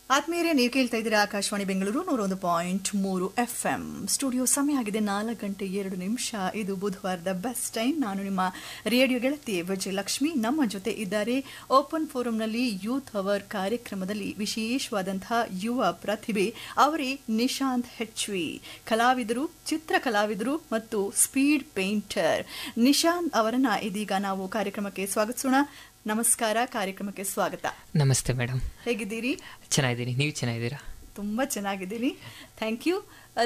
ಆತ್ಮೀಯರೇ, ನೀವು ಕೇಳ್ತಾ ಇದ್ದೀರಾ ಆಕಾಶವಾಣಿ ಬೆಂಗಳೂರು 101.3 FM. ಸ್ಟುಡಿಯೋ ಸಮಯ ಆಗಿದೆ 4:02. ಇದು ಬುಧವಾರದ ಬೆಸ್ಟ್ ಟೈಮ್. ನಾನು ನಿಮ್ಮ ರೇಡಿಯೋ ಗೆಳತಿ ವಿಜಯಲಕ್ಷ್ಮಿ. ನಮ್ಮ ಜೊತೆ ಇದ್ದಾರೆ ಓಪನ್ ಫೋರಂನಲ್ಲಿ ಯೂತ್ ಅವರ್ ಕಾರ್ಯಕ್ರಮದಲ್ಲಿ ವಿಶೇಷವಾದಂತಹ ಯುವ ಪ್ರತಿಭೆ ಅವರೇ ನಿಶಾಂತ್ ಹೆಚ್ವಿ. ಕಲಾವಿದರು, ಚಿತ್ರ ಕಲಾವಿದರು ಮತ್ತು ಸ್ಪೀಡ್ ಪೇಂಟರ್ ನಿಶಾಂತ್ ಅವರನ್ನ ಇದೀಗ ನಾವು ಕಾರ್ಯಕ್ರಮಕ್ಕೆ ಸ್ವಾಗತಿಸೋಣ. ನಮಸ್ಕಾರ, ಕಾರ್ಯಕ್ರಮಕ್ಕೆ ಸ್ವಾಗತ. ನಮಸ್ತೆ ಮೇಡಮ್, ಹೇಗಿದ್ದೀರಿ? ಚೆನ್ನಾಗಿದ್ದೀನಿ, ನೀವು ಚೆನ್ನಾಗಿದ್ದೀರಾ? ತುಂಬಾ ಚೆನ್ನಾಗಿದ್ದೀನಿ, ಥ್ಯಾಂಕ್ ಯು.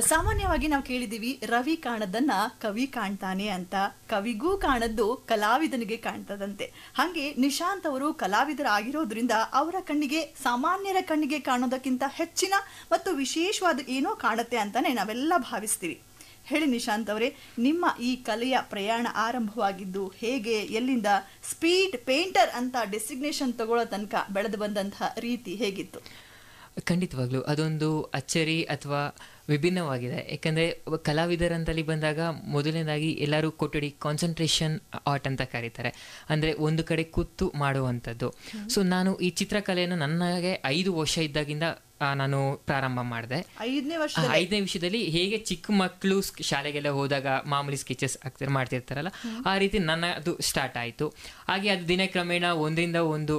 ಸಾಮಾನ್ಯವಾಗಿ ನಾವು ಕೇಳಿದ್ದೀವಿ, ರವಿ ಕಾಣದನ್ನ ಕವಿ ಕಾಣ್ತಾನೆ ಅಂತ. ಕವಿಗೂ ಕಾಣದ್ದು ಕಲಾವಿದನಿಗೆ ಕಾಣ್ತದಂತೆ. ಹಾಗೆ ನಿಶಾಂತ್ ಅವರು ಕಲಾವಿದರಾಗಿರೋದ್ರಿಂದ ಅವರ ಕಣ್ಣಿಗೆ ಸಾಮಾನ್ಯರ ಕಣ್ಣಿಗೆ ಕಾಣೋದಕ್ಕಿಂತ ಹೆಚ್ಚಿನ ಮತ್ತು ವಿಶೇಷವಾದ ಏನೋ ಕಾಣುತ್ತೆ ಅಂತಾನೆ ನಾವೆಲ್ಲ ಭಾವಿಸ್ತೀವಿ. ಹೇಳಿ ನಿಶಾಂತ್ ಅವರೇ, ನಿಮ್ಮ ಈ ಕಲೆಯ ಪ್ರಯಾಣ ಆರಂಭವಾಗಿದ್ದು ಹೇಗೆ, ಎಲ್ಲಿಂದ? ಸ್ಪೀಡ್ ಪೇಂಟರ್ ಅಂತ ಡೆಸಿಗ್ನೇಷನ್ ತಗೊಳ್ಳೋ ತನಕ ಬೆಳೆದು ಬಂದಂತಹ ರೀತಿ ಹೇಗಿತ್ತು? ಖಂಡಿತವಾಗ್ಲೂ ಅದೊಂದು ಅಚ್ಚರಿ ಅಥವಾ ವಿಭಿನ್ನವಾಗಿದೆ. ಯಾಕಂದರೆ ಕಲಾವಿದರಂತಲ್ಲಿ ಬಂದಾಗ ಮೊದಲನೇದಾಗಿ ಎಲ್ಲರೂ ಕೊಠಡಿ ಕಾನ್ಸಂಟ್ರೇಷನ್ ಆರ್ಟ್ ಅಂತ ಕರೀತಾರೆ, ಅಂದರೆ ಒಂದು ಕಡೆ ಕೂತು ಮಾಡುವಂಥದ್ದು. ಸೊ ನಾನು ಈ ಚಿತ್ರಕಲೆಯನ್ನು ನನಗೆ 5 ವರ್ಷ ಇದ್ದಾಗಿಂದ ನಾನು ಪ್ರಾರಂಭ ಮಾಡಿದೆ. 5ನೇ ವರ್ಷದಲ್ಲಿ ಹೇಗೆ ಚಿಕ್ಕ ಮಕ್ಕಳು ಶಾಲೆಗೆಲ್ಲ ಹೋದಾಗ ಮಾಮೂಲಿ ಸ್ಕೆಚಸ್ ಮಾಡ್ತಿರ್ತಾರಲ್ಲ, ಆ ರೀತಿ ಅದು ಸ್ಟಾರ್ಟ್ ಆಯಿತು. ಹಾಗೆ ಅದು ದಿನ ಕ್ರಮೇಣ ಒಂದರಿಂದ ಒಂದು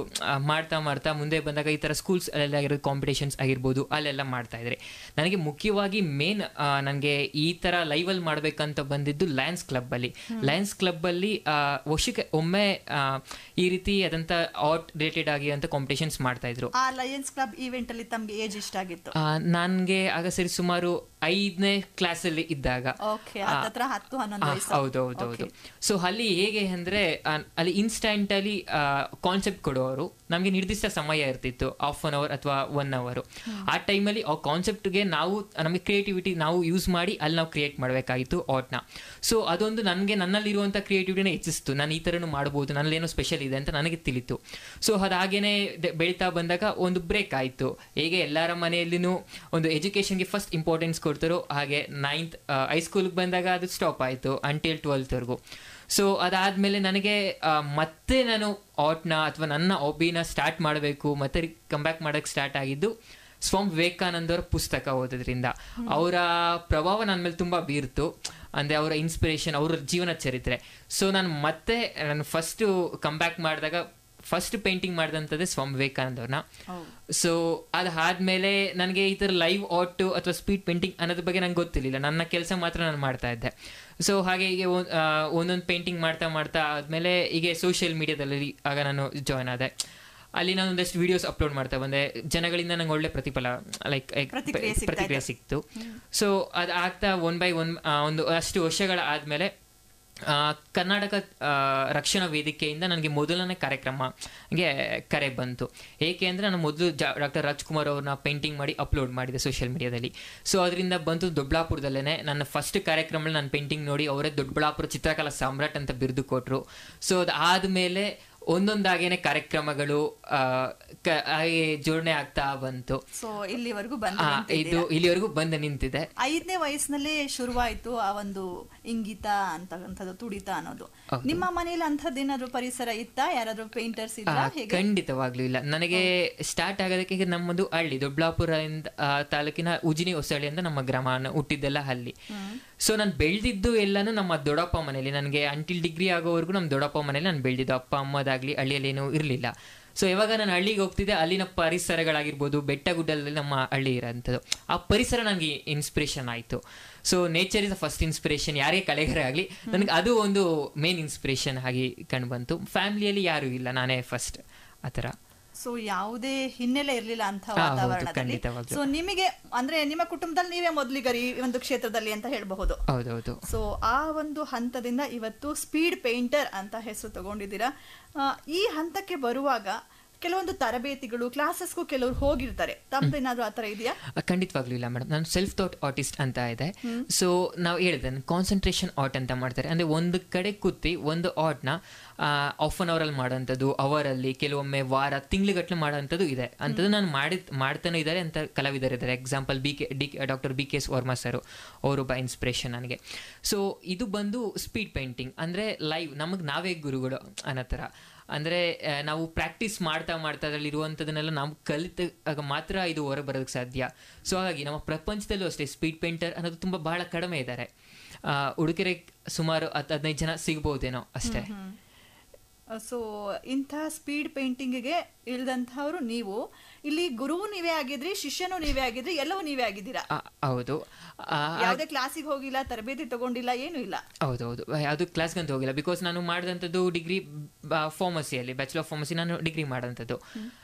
ಮಾಡ್ತಾ ಮುಂದೆ ಬಂದಾಗ ಈ ಥರ ಸ್ಕೂಲ್ಸ್ ಅಲ್ಲೆಲ್ಲ ಆಗಿರೋದು ಕಾಂಪಿಟೇಷನ್ಸ್ ಆಗಿರ್ಬೋದು, ಅಲ್ಲೆಲ್ಲ ಮಾಡ್ತಾ ಇದ್ರೆ. ನನಗೆ ಮುಖ್ಯವಾಗಿ ಮೇನ್ ನನಗೆ ಈ ಥರ ಲೈವಲ್ಲಿ ಮಾಡಬೇಕಂತ ಬಂದಿದ್ದು ಲಯನ್ಸ್ ಕ್ಲಬ್ಬಲ್ಲಿ ವರ್ಷಕ್ಕೆ ಒಮ್ಮೆ ಈ ರೀತಿ ಅದಂತ ಆರ್ಟ್ ರಿಲೇಟೆಡ್ ಆಗಿ ಅಂತ ಕಾಂಪಿಟೇಷನ್ಸ್ ಮಾಡ್ತಾ ಇದ್ರು. ಆ ಲಯನ್ಸ್ ಕ್ಲಬ್ ಈವೆಂಟ್ ಅಲ್ಲಿ ತಮಗೆ ಏಜ್ ಎಷ್ಟಾಗಿತ್ತು? ನನಗೆ ಆಗ ಸರಿ ಸುಮಾರು 5ನೇ ಕ್ಲಾಸಲ್ಲಿ ಇದ್ದಾಗ. ಹೌದೌದೌದು. ಸೊ ಅಲ್ಲಿ ಹೇಗೆ ಅಂದರೆ ಅಲ್ಲಿ ಇನ್ಸ್ಟಂಟ್ ಅಲ್ಲಿ ಕಾನ್ಸೆಪ್ಟ್ ಕೊಡೋರು, ನಮಗೆ ನಿರ್ದಿಷ್ಟ ಸಮಯ ಇರ್ತಿತ್ತು, 1/2 hour ಅಥವಾ 1 hour. ಆ ಟೈಮಲ್ಲಿ ಆ ಕಾನ್ಸೆಪ್ಟ್ಗೆ ನಮಗೆ ಕ್ರಿಯೇಟಿವಿಟಿ ನಾವು ಯೂಸ್ ಮಾಡಿ ಅಲ್ಲಿ ನಾವು ಕ್ರಿಯೇಟ್ ಮಾಡಬೇಕಾಗಿತ್ತು ಆರ್ಟ್ನ. ಸೊ ಅದೊಂದು ನನ್ನಲ್ಲಿರುವಂಥ ಕ್ರಿಯೇಟಿವಿಟಿನ ಹೆಚ್ಚಿಸ್ತು. ನಾನು ಈ ಥರನೂ ಮಾಡ್ಬೋದು, ನನ್ನಲ್ಲೇನೋ ಸ್ಪೆಷಲ್ ಇದೆ ಅಂತ ನನಗೆ ತಿಳಿತು. ಸೊ ಅದು ಹಾಗೇನೆ ಬೆಳೀತಾ ಬಂದಾಗ ಒಂದು ಬ್ರೇಕ್ ಆಯಿತು. ಹೇಗೆ ಎಲ್ಲರ ಮನೆಯಲ್ಲಿನೂ ಒಂದು ಎಜುಕೇಷನ್ಗೆ ಫಸ್ಟ್ ಇಂಪಾರ್ಟೆನ್ಸ್ ಕೊಡ್ತಾರೋ ಹಾಗೆ 9th ಹೈಸ್ಕೂಲ್ಗೆ ಬಂದಾಗ ಅದು ಸ್ಟಾಪ್ ಆಯಿತು ಅಂಟಿಲ್ 12th. ಸೊ ಅದಾದಮೇಲೆ ನನಗೆ ಮತ್ತೆ ನಾನು ಆರ್ಟ್ನ ಅಥವಾ ನನ್ನ ಹಾಬಿನ ಸ್ಟಾರ್ಟ್ ಮಾಡಬೇಕು ಮತ್ತೆ ಕಂಬ್ಯಾಕ್ ಮಾಡೋಕ್ಕೆ ಸ್ಟಾರ್ಟ್ ಆಗಿದ್ದು ಸ್ವಾಮಿ ವಿವೇಕಾನಂದ ಅವರ ಪುಸ್ತಕ ಓದೋದ್ರಿಂದ. ಅವರ ಪ್ರಭಾವ ನನ್ನ ಮೇಲೆ ತುಂಬ ಬೀರ್ತು, ಅಂದರೆ ಅವರ ಇನ್ಸ್ಪಿರೇಷನ್, ಅವರ ಜೀವನ ಚರಿತ್ರೆ. ಸೊ ನಾನು ಫಸ್ಟು ಕಂಬ್ಯಾಕ್ ಮಾಡಿದಾಗ ಫಸ್ಟ್ ಪೇಂಟಿಂಗ್ ಮಾಡಿದಂಥದ್ದೇ ಸ್ವಾಮಿ ವಿವೇಕಾನಂದ ಅವ್ರನ್ನ. ಸೊ ಅದಾದಮೇಲೆ ನನಗೆ ಈ ಥರ ಲೈವ್ ಆರ್ಟ್ ಅಥವಾ ಸ್ಪೀಡ್ ಪೇಂಟಿಂಗ್ ಅನ್ನೋದ್ರ ಬಗ್ಗೆ ನಂಗೆ ಗೊತ್ತಿರಲಿಲ್ಲ. ನನ್ನ ಕೆಲಸ ಮಾತ್ರ ನಾನು ಮಾಡ್ತಾ ಇದ್ದೆ. ಸೊ ಹಾಗೆ ಹೀಗೆ ಒಂದೊಂದು ಪೇಂಟಿಂಗ್ ಮಾಡ್ತಾ ಆದಮೇಲೆ ಹೀಗೆ ಸೋಷಿಯಲ್ ಮೀಡಿಯಾದಲ್ಲಿ ಆಗ ನಾನು ಜಾಯ್ನ್ ಆದೆ. ಅಲ್ಲಿ ನಾನು ಒಂದಷ್ಟು ವಿಡಿಯೋಸ್ ಅಪ್ಲೋಡ್ ಮಾಡ್ತಾ ಬಂದೆ. ಜನಗಳಿಂದ ನಂಗೆ ಒಳ್ಳೆ ಪ್ರತಿಕ್ರಿಯೆ ಸಿಕ್ತು. ಸೊ ಅದು ಆಗ್ತಾ 1 by 1 ಒಂದು ಅಷ್ಟು ವರ್ಷಗಳ ಆದಮೇಲೆ ಕರ್ನಾಟಕ ರಕ್ಷಣಾ ವೇದಿಕೆಯಿಂದ ನನಗೆ ಮೊದಲನೇ ಕಾರ್ಯಕ್ರಮಗೆ ಕರೆ ಬಂತು. ಏಕೆ ಅಂದರೆ ನಾನು ಮೊದಲು ಡಾಕ್ಟರ್ ರಾಜ್ಕುಮಾರ್ ಅವ್ರನ್ನ ಪೇಂಟಿಂಗ್ ಮಾಡಿ ಅಪ್ಲೋಡ್ ಮಾಡಿದೆ ಸೋಷಿಯಲ್ ಮೀಡಿಯಾದಲ್ಲಿ. ಸೊ ಅದರಿಂದ ಬಂತು ದೊಡ್ಡಬಳ್ಳಾಪುರದಲ್ಲೇ ನನ್ನ ಫಸ್ಟ್ ಕಾರ್ಯಕ್ರಮದಲ್ಲಿ ನನ್ನ ಪೇಂಟಿಂಗ್ ನೋಡಿ ಅವರೇ ದೊಡ್ಡಬಳ್ಳಾಪುರ ಚಿತ್ರಕಲಾ ಸಾಮ್ರಾಟ್ ಅಂತ ಬಿರುದು ಕೊಟ್ಟರು. ಸೊ ಅದಾದಮೇಲೆ ಒಂದೊಂದಾಗೇನೆ ಕಾರ್ಯಕ್ರಮಗಳು ಜೋಡಣೆ ಆಗ್ತಾ ಬಂತು. ಸೊ ಇಲ್ಲಿವರೆಗೂ ಬಂದು ನಿಂತಿದೆ. 5ನೇ ವಯಸ್ಸಿನಲ್ಲೇ ಶುರುವಾಯಿತು ಆ ಒಂದು ಇಂಗಿತ ಅಂತಕ್ಕಂಥದ್ದು, ತುಡಿತ ಅನ್ನೋದು. ನಿಮ್ಮ ಮನೇಲಿ ಅಂಥದ್ದೇನಾದ್ರು ಪರಿಸರ ಇತ್ತಾ? ಯಾರಾದ್ರೂ ಪೇಂಟರ್ಸ್ ಇದ್ರಾ? ಖಂಡಿತವಾಗ್ಲೂ ಇಲ್ಲ. ನನಗೆ ಸ್ಟಾರ್ಟ್ ಆಗೋದಕ್ಕೆ ನಮ್ಮದು ಹಳ್ಳಿ, ದೊಡ್ಡಬಳ್ಳಾಪುರ ತಾಲೂಕಿನ ಉಜಿನಿ ಹೊಸಳ್ಳಿ ಅಂತ ನಮ್ಮ ಗ್ರಾಮ, ಹುಟ್ಟಿದ್ದೆಲ್ಲ ಅಲ್ಲಿ. ಸೊ ನಾನು ಬೆಳೆದಿದ್ದು ಎಲ್ಲಾನು ನಮ್ಮ ದೊಡ್ಡಪ್ಪ ಮನೇಲಿ. ನನಗೆ ಅಂಟಿಲ್ ಡಿಗ್ರಿ ಆಗೋವರೆಗೂ ನಮ್ಮ ದೊಡ್ಡಪ್ಪ ಮನೇಲಿ ನಾನು ಬೆಳೆದಿದ್ದು. ಅಪ್ಪ ಅಮ್ಮದಾಗ್ಲಿ ಹಳ್ಳಿಯಲ್ಲಿ ಏನೂ ಇರಲಿಲ್ಲ. ಸೊ ಯಾವಾಗ ನಾನು ಹಳ್ಳಿಗೆ ಹೋಗ್ತಿದ್ದೆ, ಅಲ್ಲಿನ ಪರಿಸರಗಳಾಗಿರ್ಬೋದು, ಬೆಟ್ಟ ಗುಡ್ಡದಲ್ಲಿ ನಮ್ಮ ಹಳ್ಳಿ ಇರೋಂಥದ್ದು, ಆ ಪರಿಸರ ನನಗೆ ಇನ್ಸ್ಪಿರೇಷನ್ ಆಯಿತು. So nature is the first inspiration. ಯಾರೇ ಕಲೆಗಾರ ಆಗಲಿ ನನಗೆ ಅದು ಒಂದು ಮೇನ್ ಇನ್ಸ್ಪಿರೇಷನ್ ಆಗಿ ಕಂಡು ಬಂತು. ಫ್ಯಾಮಿಲಿಯಲ್ಲಿ ಯಾರೂ ಇಲ್ಲ, ನಾನೇ ಫಸ್ಟ್ ಆ ಥರ. ಸೊ ಯಾವುದೇ ಹಿನ್ನೆಲೆ ಇರಲಿಲ್ಲ ಅಂತ ವಾತಾವರಣದಲ್ಲಿ. ಸೊ ನಿಮಗೆ ಅಂದ್ರೆ ನಿಮ್ಮ ಕುಟುಂಬದಲ್ಲಿ ನೀವೇ ಮೊದಲಿಗರಿ ಒಂದು ಕ್ಷೇತ್ರದಲ್ಲಿ ಅಂತ ಹೇಳಬಹುದು. ಹೌದೌದು. ಸೊ ಆ ಒಂದು ಹಂತದಿಂದ ಇವತ್ತು ಸ್ಪೀಡ್ ಪೇಂಟರ್ ಅಂತ ಹೆಸರು ತಗೊಂಡಿದ್ದೀರಾ. ಈ ಹಂತಕ್ಕೆ ಬರುವಾಗ ಕೆಲವೊಂದು ತರಬೇತಿಗಳು, ಕ್ಲಾಸಸ್ಗೂ ಕೆಲವರು ಹೋಗಿರ್ತಾರೆ. ತಮ್ಮದೇನಾದ್ರೂ ಆತರ ಇದೆಯಾ? ಖಂಡಿತವಾಗ್ಲೂ ಇಲ್ಲ ಮೇಡಮ್. ನಾನು ಸೆಲ್ಫ್ ಥಾಟ್ ಆರ್ಟಿಸ್ಟ್ ಅಂತ ಇದೆ. ಸೊ ನಾವು ಹೇಳಿದೆ ಕಾನ್ಸಂಟ್ರೇಷನ್ ಆರ್ಟ್ ಅಂತ ಮಾಡ್ತಾರೆ. ಅಂದರೆ ಒಂದು ಕಡೆ ಕೂತಿ ಒಂದು ಆರ್ಟ್ನ 1/2 hour ಮಾಡೋಂಥದ್ದು, ಅವರಲ್ಲಿ ಕೆಲವೊಮ್ಮೆ ವಾರ ತಿಂಗ್ಳುಗಟ್ಟಲೆ ಮಾಡೋಂಥದ್ದು ಇದೆ. ಅಂಥದ್ದು ನಾನು ಮಾಡ್ತಾನೆ ಇದ್ದಾರೆ ಅಂತ ಕಲಾವಿದರಿದ್ದಾರೆ. Example doctor BK Verma sir, ಅವರೊಬ್ಬ ಇನ್ಸ್ಪಿರೇಷನ್ ನನಗೆ. ಸೊ ಇದು ಬಂದು ಸ್ಪೀಡ್ ಪೇಂಟಿಂಗ್ ಅಂದರೆ ಲೈವ್, ನಮಗೆ ನಾವೇ ಗುರುಗಳು ಅನ್ನೋ ಥರ. ಅಂದರೆ ನಾವು ಪ್ರಾಕ್ಟೀಸ್ ಮಾಡ್ತಾ ಮಾಡ್ತಾ ಅದರಲ್ಲಿ ಇರುವಂಥದ್ದನ್ನೆಲ್ಲ ನಾವು ಕಲಿತಾಗ ಮಾತ್ರ ಇದು ಹೊರ ಬರೋದಕ್ಕೆ ಸಾಧ್ಯ. ಸೊ ಹಾಗಾಗಿ ನಮ್ಮ ಪ್ರಪಂಚದಲ್ಲೂ ಅಷ್ಟೇ ಸ್ಪೀಡ್ ಪೇಂಟರ್ ಅನ್ನೋದು ತುಂಬ ಬಹಳ ಕಡಿಮೆ ಇದ್ದಾರೆ. ಉಡುಗೆರೆ ಸುಮಾರು 15 ಜನ ಸಿಗ್ಬೋದೇನೋ ಅಷ್ಟೇ. ಸೊ ಇಂಥ ಸ್ಪೀಡ್ ಪೇಂಟಿಂಗ್ಗೆ ಇಳಿದಂಥವ್ರು ನೀವು. ಇಲ್ಲಿ ಗುರುವು ನೀವೇ ಆಗಿದ್ರಿ, ಶಿಷ್ಯನೂ ನೀವೇ ಆಗಿದ್ರಿ, ಎಲ್ಲವೂ ನೀವೇ ಆಗಿದ್ದೀರಾ. ಹೌದು. ಯಾವುದೇ ಕ್ಲಾಸಿಗೆ ಹೋಗಿಲ್ಲ, ತರಬೇತಿ ತಗೊಂಡಿಲ್ಲ, ಏನೂ ಇಲ್ಲ. ಹೌದೌದು, ಯಾವುದು ಕ್ಲಾಸ್ಗಂತ ಹೋಗಿಲ್ಲ. ಬಿಕಾಸ್ ನಾನು ಮಾಡಿದಂಥದ್ದು ಡಿಗ್ರಿ ಫಾರ್ಮಸಿಯಲ್ಲಿ, ಬ್ಯಾಚುಲರ್ ಆಫ್ ಫಾರ್ಮಸಿ ನಾನು ಡಿಗ್ರಿ ಮಾಡೋಂಥದ್ದು.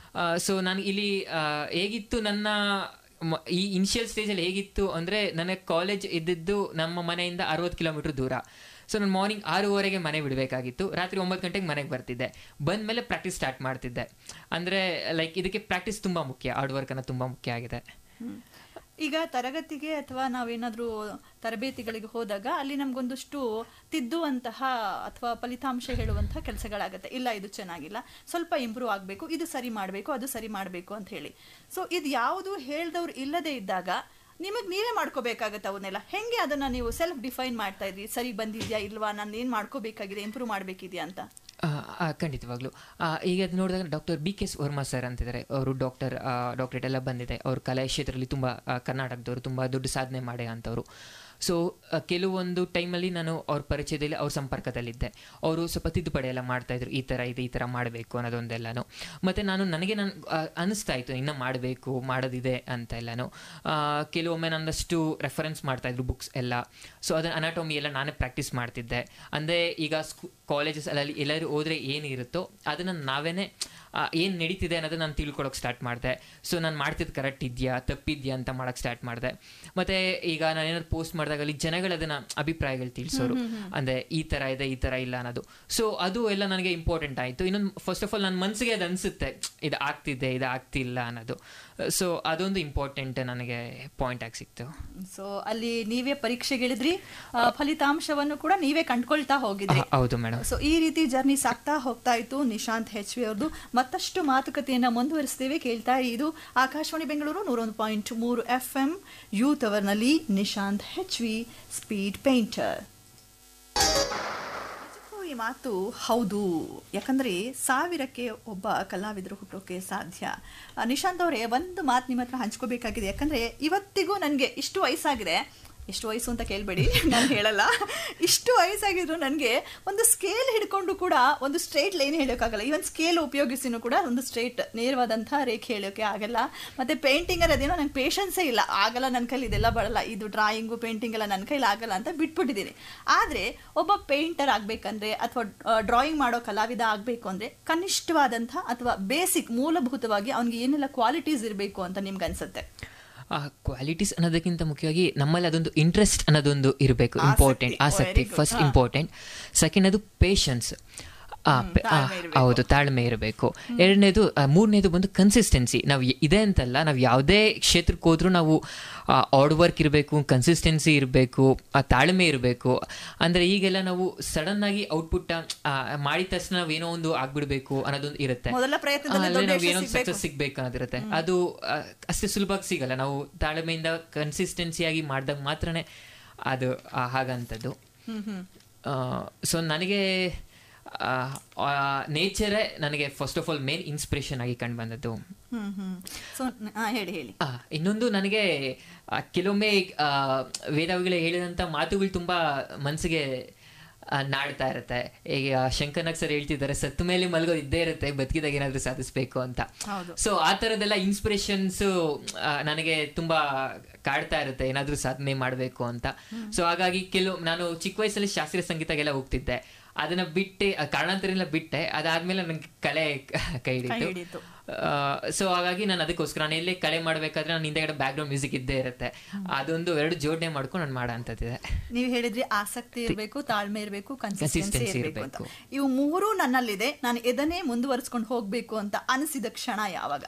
ಸೊ ನಾನು ಇಲ್ಲಿ ಹೇಗಿತ್ತು ನನ್ನ ಈ ಇನಿಷಿಯಲ್ ಸ್ಟೇಜಲ್ಲಿ ಹೇಗಿತ್ತು ಅಂದರೆ, ನನಗೆ ಕಾಲೇಜ್ ಇದ್ದಿದ್ದು ನಮ್ಮ ಮನೆಯಿಂದ 60 ಕಿಲೋಮೀಟರ್ ದೂರ. ಸೊ ನಾನು ಮಾರ್ನಿಂಗ್ 6:15 ಮನೆ ಬಿಡಬೇಕಾಗಿತ್ತು, ರಾತ್ರಿ 9 ಗಂಟೆಗೆ ಮನೆಗೆ ಬರ್ತಿದ್ದೆ. ಬಂದಮೇಲೆ ಪ್ರಾಕ್ಟೀಸ್ ಸ್ಟಾರ್ಟ್ ಮಾಡ್ತಿದ್ದೆ. ಅಂದರೆ ಲೈಕ್ ಇದಕ್ಕೆ ಪ್ರಾಕ್ಟೀಸ್ ತುಂಬ ಮುಖ್ಯ, ಹಾರ್ಡ್ ವರ್ಕ್ ಅನ್ನೋದು ತುಂಬ ಮುಖ್ಯ ಆಗಿದೆ. ಈಗ ತರಗತಿಗೆ ಅಥವಾ ನಾವೇನಾದರೂ ತರಬೇತಿಗಳಿಗೆ ಹೋದಾಗ ಅಲ್ಲಿ ನಮಗೊಂದಷ್ಟು ತಿದ್ದುವಂತಹ ಅಥವಾ ಫಲಿತಾಂಶ ಹೇಳುವಂತಹ ಕೆಲಸಗಳಾಗುತ್ತೆ. ಇಲ್ಲ ಇದು ಚೆನ್ನಾಗಿಲ್ಲ, ಸ್ವಲ್ಪ ಇಂಪ್ರೂವ್ ಆಗಬೇಕು, ಇದು ಸರಿ ಮಾಡಬೇಕು, ಅದು ಸರಿ ಮಾಡಬೇಕು ಅಂತ ಹೇಳಿ. ಸೊ ಇದು ಯಾವುದು ಹೇಳ್ದವ್ರು ಇಲ್ಲದೆ ಇದ್ದಾಗ ನಿಮಗೆ ನೀವೇ ಮಾಡ್ಕೋಬೇಕಾಗತ್ತೆ ಅವನ್ನೆಲ್ಲ. ಹೆಂಗೆ ಅದನ್ನ ನೀವು ಸೆಲ್ಫ್ ಡಿಫೈನ್ ಮಾಡ್ತಾ ಇದ್ರಿ? ಸರಿ ಬಂದಿದ್ಯಾ ಇಲ್ವಾ, ನಾನು ಏನು ಮಾಡ್ಕೋಬೇಕಾಗಿದೆ, ಇಂಪ್ರೂವ್ ಮಾಡಬೇಕಿದೆಯಾ ಅಂತ? ಖಂಡಿತವಾಗ್ಲೂ. ಈಗ ಅದು ನೋಡಿದಾಗ ಡಾಕ್ಟರ್ BK ವರ್ಮಾ ಸರ್ ಅಂತಿದ್ದಾರೆ. ಅವರು ಡಾಕ್ಟರೇಟ್ ಎಲ್ಲ ಬಂದಿದೆ. ಅವರು ಕಲಾ ಕ್ಷೇತ್ರದಲ್ಲಿ ತುಂಬ ಕರ್ನಾಟಕದವರು ತುಂಬ ದೊಡ್ಡ ಸಾಧನೆ ಮಾಡೇ ಅಂತವರು. ಸೊ ಕೆಲವೊಂದು ಟೈಮಲ್ಲಿ ನಾನು ಅವ್ರ ಪರಿಚಯದಲ್ಲಿ, ಅವ್ರ ಸಂಪರ್ಕದಲ್ಲಿದ್ದೆ. ಅವರು ಸ್ವಲ್ಪ ತಿದ್ದುಪಡಿ ಎಲ್ಲ ಮಾಡ್ತಾಯಿದ್ರು, ಈ ಥರ ಇದೆ, ಈ ಥರ ಮಾಡಬೇಕು ಅನ್ನೋದೊಂದೆಲ್ಲನೂ. ಮತ್ತು ನನಗೆ ಅನ್ನಿಸ್ತಾ ಇತ್ತು ಇನ್ನೂ ಮಾಡಬೇಕು, ಮಾಡೋದಿದೆ ಅಂತ ಎಲ್ಲನೂ. ಕೆಲವೊಮ್ಮೆ ನನ್ನಷ್ಟು ರೆಫರೆನ್ಸ್ ಮಾಡ್ತಾಯಿದ್ರು ಬುಕ್ಸ್ ಎಲ್ಲ. ಸೊ ಅದನ್ನು ಅನಾಟೋಮಿ ಎಲ್ಲ ನಾನೇ ಪ್ರಾಕ್ಟೀಸ್ ಮಾಡ್ತಿದ್ದೆ. ಅಂದರೆ ಈಗ ಕಾಲೇಜಸ್ ಅಲ್ಲಿ ಎಲ್ಲರೂ ಹೋದರೆ ಏನಿರುತ್ತೋ ಅದನ್ನು ನಾವೇ ಏನು ನಡೀತಿದೆ ಅನ್ನೋದನ್ನ ನಾನು ತಿಳ್ಕೊಳಕ್ಕೆ ಸ್ಟಾರ್ಟ್ ಮಾಡಿದೆ. ಸೊ ನಾನು ಮಾಡ್ತಿದ್ದು ಕರೆಕ್ಟ್ ಇದೆಯಾ ತಪ್ಪಿದೆಯಾ ಅಂತ ಮಾಡೋಕ್ಕೆ ಸ್ಟಾರ್ಟ್ ಮಾಡಿದೆ. ಮತ್ತು ಈಗ ನಾನು ಏನಾದ್ರು ಪೋಸ್ಟ್ ಮಾಡಿದಾಗ ಅಲ್ಲಿ ಜನಗಳು ಅದನ್ನು ಅಭಿಪ್ರಾಯಗಳು ತಿಳಿಸೋರು, ಅಂದರೆ ಈ ಥರ ಇದೆ, ಈ ಥರ ಇಲ್ಲ ಅನ್ನೋದು. ಸೊ ಅದು ಎಲ್ಲ ನನಗೆ ಇಂಪಾರ್ಟೆಂಟ್ ಆಯಿತು. ಇನ್ನೊಂದು ಫಸ್ಟ್ ಆಫ್ ಆಲ್ ನನ್ನ ಮನಸ್ಸಿಗೆ ಅದು ಅನಿಸುತ್ತೆ, ಇದು ಆಗ್ತಿದೆ, ಇದು ಆಗ್ತಿಲ್ಲ ಅನ್ನೋದು. ಸೊ ಅದೊಂದು ಇಂಪಾರ್ಟೆಂಟ್ ನನಗೆ ಪಾಯಿಂಟ್ ಆಗಿ ಸಿಕ್ತು. ಸೊ ಅಲ್ಲಿ ನೀವೇ ಪರೀಕ್ಷೆಗಿಳಿದ್ರಿ, ಫಲಿತಾಂಶವನ್ನು ಕೂಡ ನೀವೇ ಕಂಡುಕೊಳ್ತಾ ಹೋಗಿದ್ರಿ. ಹೌದು ಮೇಡಮ್. ಸೊ ಈ ರೀತಿ ಜರ್ನಿ ಸಾಕ್ತಾ ಹೋಗ್ತಾ ಇತ್ತು ನಿಶಾಂತ್ HV ಅವ್ರದ್ದು. ಮತ್ತಷ್ಟು ಮಾತುಕತೆಯನ್ನ ಮುಂದುವರಿಸ್ತೇವೆ, ಕೇಳ್ತಾ ಇದು ಆಕಾಶವಾಣಿ ಬೆಂಗಳೂರು 101.3 FM ಯೂತ್ ಅವರ್ನಲ್ಲಿ ನಿಶಾಂತ್ HV ಸ್ಪೀಡ್ ಪೇಂಟರ್. ಈ ಮಾತು ಹೌದು, ಯಾಕಂದ್ರೆ 1000ಕ್ಕೆ ಒಬ್ಬ ಕಲಾವಿದರು ಹುಟ್ಟೋಕೆ ಸಾಧ್ಯ. ನಿಶಾಂತ್ ಅವರೇ, ಒಂದು ಮಾತು ನಿಮ್ಮ ಹತ್ರ ಹಂಚ್ಕೋಬೇಕಾಗಿದೆ. ಯಾಕಂದ್ರೆ ಇವತ್ತಿಗೂ ನನಗೆ ಇಷ್ಟು ವಯಸ್ಸಾಗಿದೆ, ಎಷ್ಟು ವಯಸ್ಸು ಅಂತ ಕೇಳಬೇಡಿ, ನಾನು ಹೇಳಲ್ಲ, ಇಷ್ಟು ವಯಸ್ಸಾಗಿದ್ರು ನನಗೆ ಒಂದು ಸ್ಕೇಲ್ ಹಿಡ್ಕೊಂಡು ಕೂಡ ಒಂದು ಸ್ಟ್ರೇಟ್ ಲೈನ್ ಹೇಳೋಕ್ಕಾಗಲ್ಲ. ಈವನ್ ಸ್ಕೇಲ್ ಉಪಯೋಗಿಸಿನೂ ಕೂಡ ಒಂದು ಸ್ಟ್ರೇಟ್ ನೇರವಾದಂಥ ರೇಖೆ ಹೇಳೋಕ್ಕೆ ಆಗಲ್ಲ. ಮತ್ತು ಪೇಂಟಿಂಗಲ್ಲಿ ಅದೇನೋ ನಂಗೆ ಪೇಷನ್ಸೇ ಇಲ್ಲ, ಆಗಲ್ಲ ನನ್ನ ಕೈಲಿ, ಇದೆಲ್ಲ ಬರಲ್ಲ, ಇದು ಡ್ರಾಯಿಂಗು ಪೇಂಟಿಂಗ್ ಎಲ್ಲ ನನ್ನ ಕೈಲಿ ಆಗಲ್ಲ ಅಂತ ಬಿಟ್ಬಿಟ್ಟಿದ್ದೀನಿ. ಆದರೆ ಒಬ್ಬ ಪೇಂಟರ್ ಆಗಬೇಕಂದ್ರೆ ಅಥವಾ ಡ್ರಾಯಿಂಗ್ ಮಾಡೋ ಕಲಾವಿದ ಆಗಬೇಕು ಅಂದರೆ ಕನಿಷ್ಠವಾದಂಥ ಅಥವಾ ಬೇಸಿಕ್ ಮೂಲಭೂತವಾಗಿ ಅವನಿಗೆ ಏನೆಲ್ಲ ಕ್ವಾಲಿಟೀಸ್ ಇರಬೇಕು ಅಂತ ನಿಮ್ಗೆ ಅನ್ಸುತ್ತೆ? ಕ್ವಾಲಿಟೀಸ್ ಅನ್ನೋದಕ್ಕಿಂತ ಮುಖ್ಯವಾಗಿ ನಮ್ಮಲ್ಲಿ ಅದೊಂದು ಇಂಟ್ರೆಸ್ಟ್ ಅನ್ನೋದೊಂದು ಇರಬೇಕು. ಇಂಪಾರ್ಟೆಂಟ್, ಆಸಕ್ತಿ ಫಸ್ಟ್ ಇಂಪಾರ್ಟೆಂಟ್. ಸೆಕೆಂಡ್ ಅದು ಪೇಷನ್ಸ್, ಹೌದು, ತಾಳ್ಮೆ ಇರಬೇಕು. ಎರಡನೇದು, ಮೂರನೇದು ಬಂದು ಕನ್ಸಿಸ್ಟೆನ್ಸಿ. ನಾವು ಇದೆ ಅಂತಲ್ಲ, ನಾವು ಯಾವುದೇ ಕ್ಷೇತ್ರಕ್ಕೆ ಹೋದ್ರೂ ನಾವು ಹಾರ್ಡ್ ವರ್ಕ್ ಇರಬೇಕು, ಕನ್ಸಿಸ್ಟೆನ್ಸಿ ಇರಬೇಕು, ತಾಳ್ಮೆ ಇರಬೇಕು. ಅಂದರೆ ಈಗೆಲ್ಲ ನಾವು ಸಡನ್ ಆಗಿ ಔಟ್ಪುಟ್ ಮಾಡಿದ ತಕ್ಷಣ ನಾವು ಏನೋ ಒಂದು ಆಗ್ಬಿಡ್ಬೇಕು ಅನ್ನೋದೊಂದು ಇರುತ್ತೆ, ನಾವು ಏನೋ ಸಕ್ಸಸ್ ಸಿಗ್ಬೇಕು ಅನ್ನೋದಿರುತ್ತೆ. ಅದು ಅಷ್ಟೇ ಸುಲಭವಾಗಿ ಸಿಗಲ್ಲ. ನಾವು ತಾಳ್ಮೆಯಿಂದ ಕನ್ಸಿಸ್ಟೆನ್ಸಿಯಾಗಿ ಮಾಡಿದಾಗ ಮಾತ್ರನೇ ಅದು ಹಾಗಂಥದ್ದು. ಸೊ ನನಗೆ ನೇಚರೇ ನನಗೆ first of all main inspiration ಆಗಿ ಕಂಡು ಬಂದದ್ದು. ಇನ್ನೊಂದು, ನನಗೆ ಕೆಲವೊಮ್ಮೆ ವೇದವಿಗಳು ಹೇಳಿದಂಥ ಮಾತುಗಳು ತುಂಬ ಮನಸ್ಸಿಗೆ ನಾಡ್ತಾ ಇರುತ್ತೆ. ಈಗ ಶಂಕರ್ನಾಗ್ ಸರ್ ಹೇಳ್ತಿದ್ದಾರೆ, ಸತ್ತ ಮೇಲೆ ಮಲಗೋದು ಇದ್ದೇ ಇರುತ್ತೆ, ಬದುಕಿದಾಗ ಏನಾದರೂ ಸಾಧಿಸ್ಬೇಕು ಅಂತ. ಸೊ ಆ ಥರದ್ದೆಲ್ಲ ಇನ್ಸ್ಪಿರೇಷನ್ಸು ನನಗೆ ತುಂಬ ಕಾಡ್ತಾ ಇರುತ್ತೆ, ಏನಾದರೂ ಸಾಧನೆ ಮಾಡಬೇಕು ಅಂತ. ಸೊ ಹಾಗಾಗಿ ನಾನು ಚಿಕ್ಕ ವಯಸ್ಸಲ್ಲಿ ಶಾಸ್ತ್ರೀಯ ಸಂಗೀತಗೆಲ್ಲ ಹೋಗ್ತಿದ್ದೆ. ಅದನ್ನ ಬಿಟ್ಟೆ, ಕಾರಣಾಂತರದಿಂದ ಬಿಟ್ಟೆ. ಅದಾದ್ಮೇಲೆ ನನಗೆ ಕಲೆ ಕೈ ಹಿಡಿತು. ಸೊ ಹಾಗಾಗಿ ನಾನು ಅದಕ್ಕೋಸ್ಕರ ನಾನು ಎಲ್ಲೇ ಕಲೆ ಮಾಡಬೇಕಾದ್ರೆ ನಾನು ಹಿಂದೆಗಡೆ ಬ್ಯಾಕ್ಗ್ರೌಂಡ್ ಮ್ಯೂಸಿಕ್ ಇದ್ದೇ ಇರುತ್ತೆ. ಅದೊಂದು ಎರಡು ಜೋಡಣೆ ಮಾಡ್ಕೊಂಡು ನಾನು ಮಾಡೋ ಅಂಥದ್ದಿದೆ. ನೀವು ಹೇಳಿದ್ರಿ ಆಸಕ್ತಿ ಇರಬೇಕು, ತಾಳ್ಮೆ ಇರಬೇಕು, ಕನ್ಸಿಸ್ಟೆನ್ಸಿ ಇರಬೇಕು. ಇವು ಮೂರೂ ನನ್ನಲ್ಲಿದೆ, ನಾನು ಇದನ್ನೇ ಮುಂದುವರಿಸ್ಕೊಂಡು ಹೋಗ್ಬೇಕು ಅಂತ ಅನಿಸಿದ ಕ್ಷಣ ಯಾವಾಗ?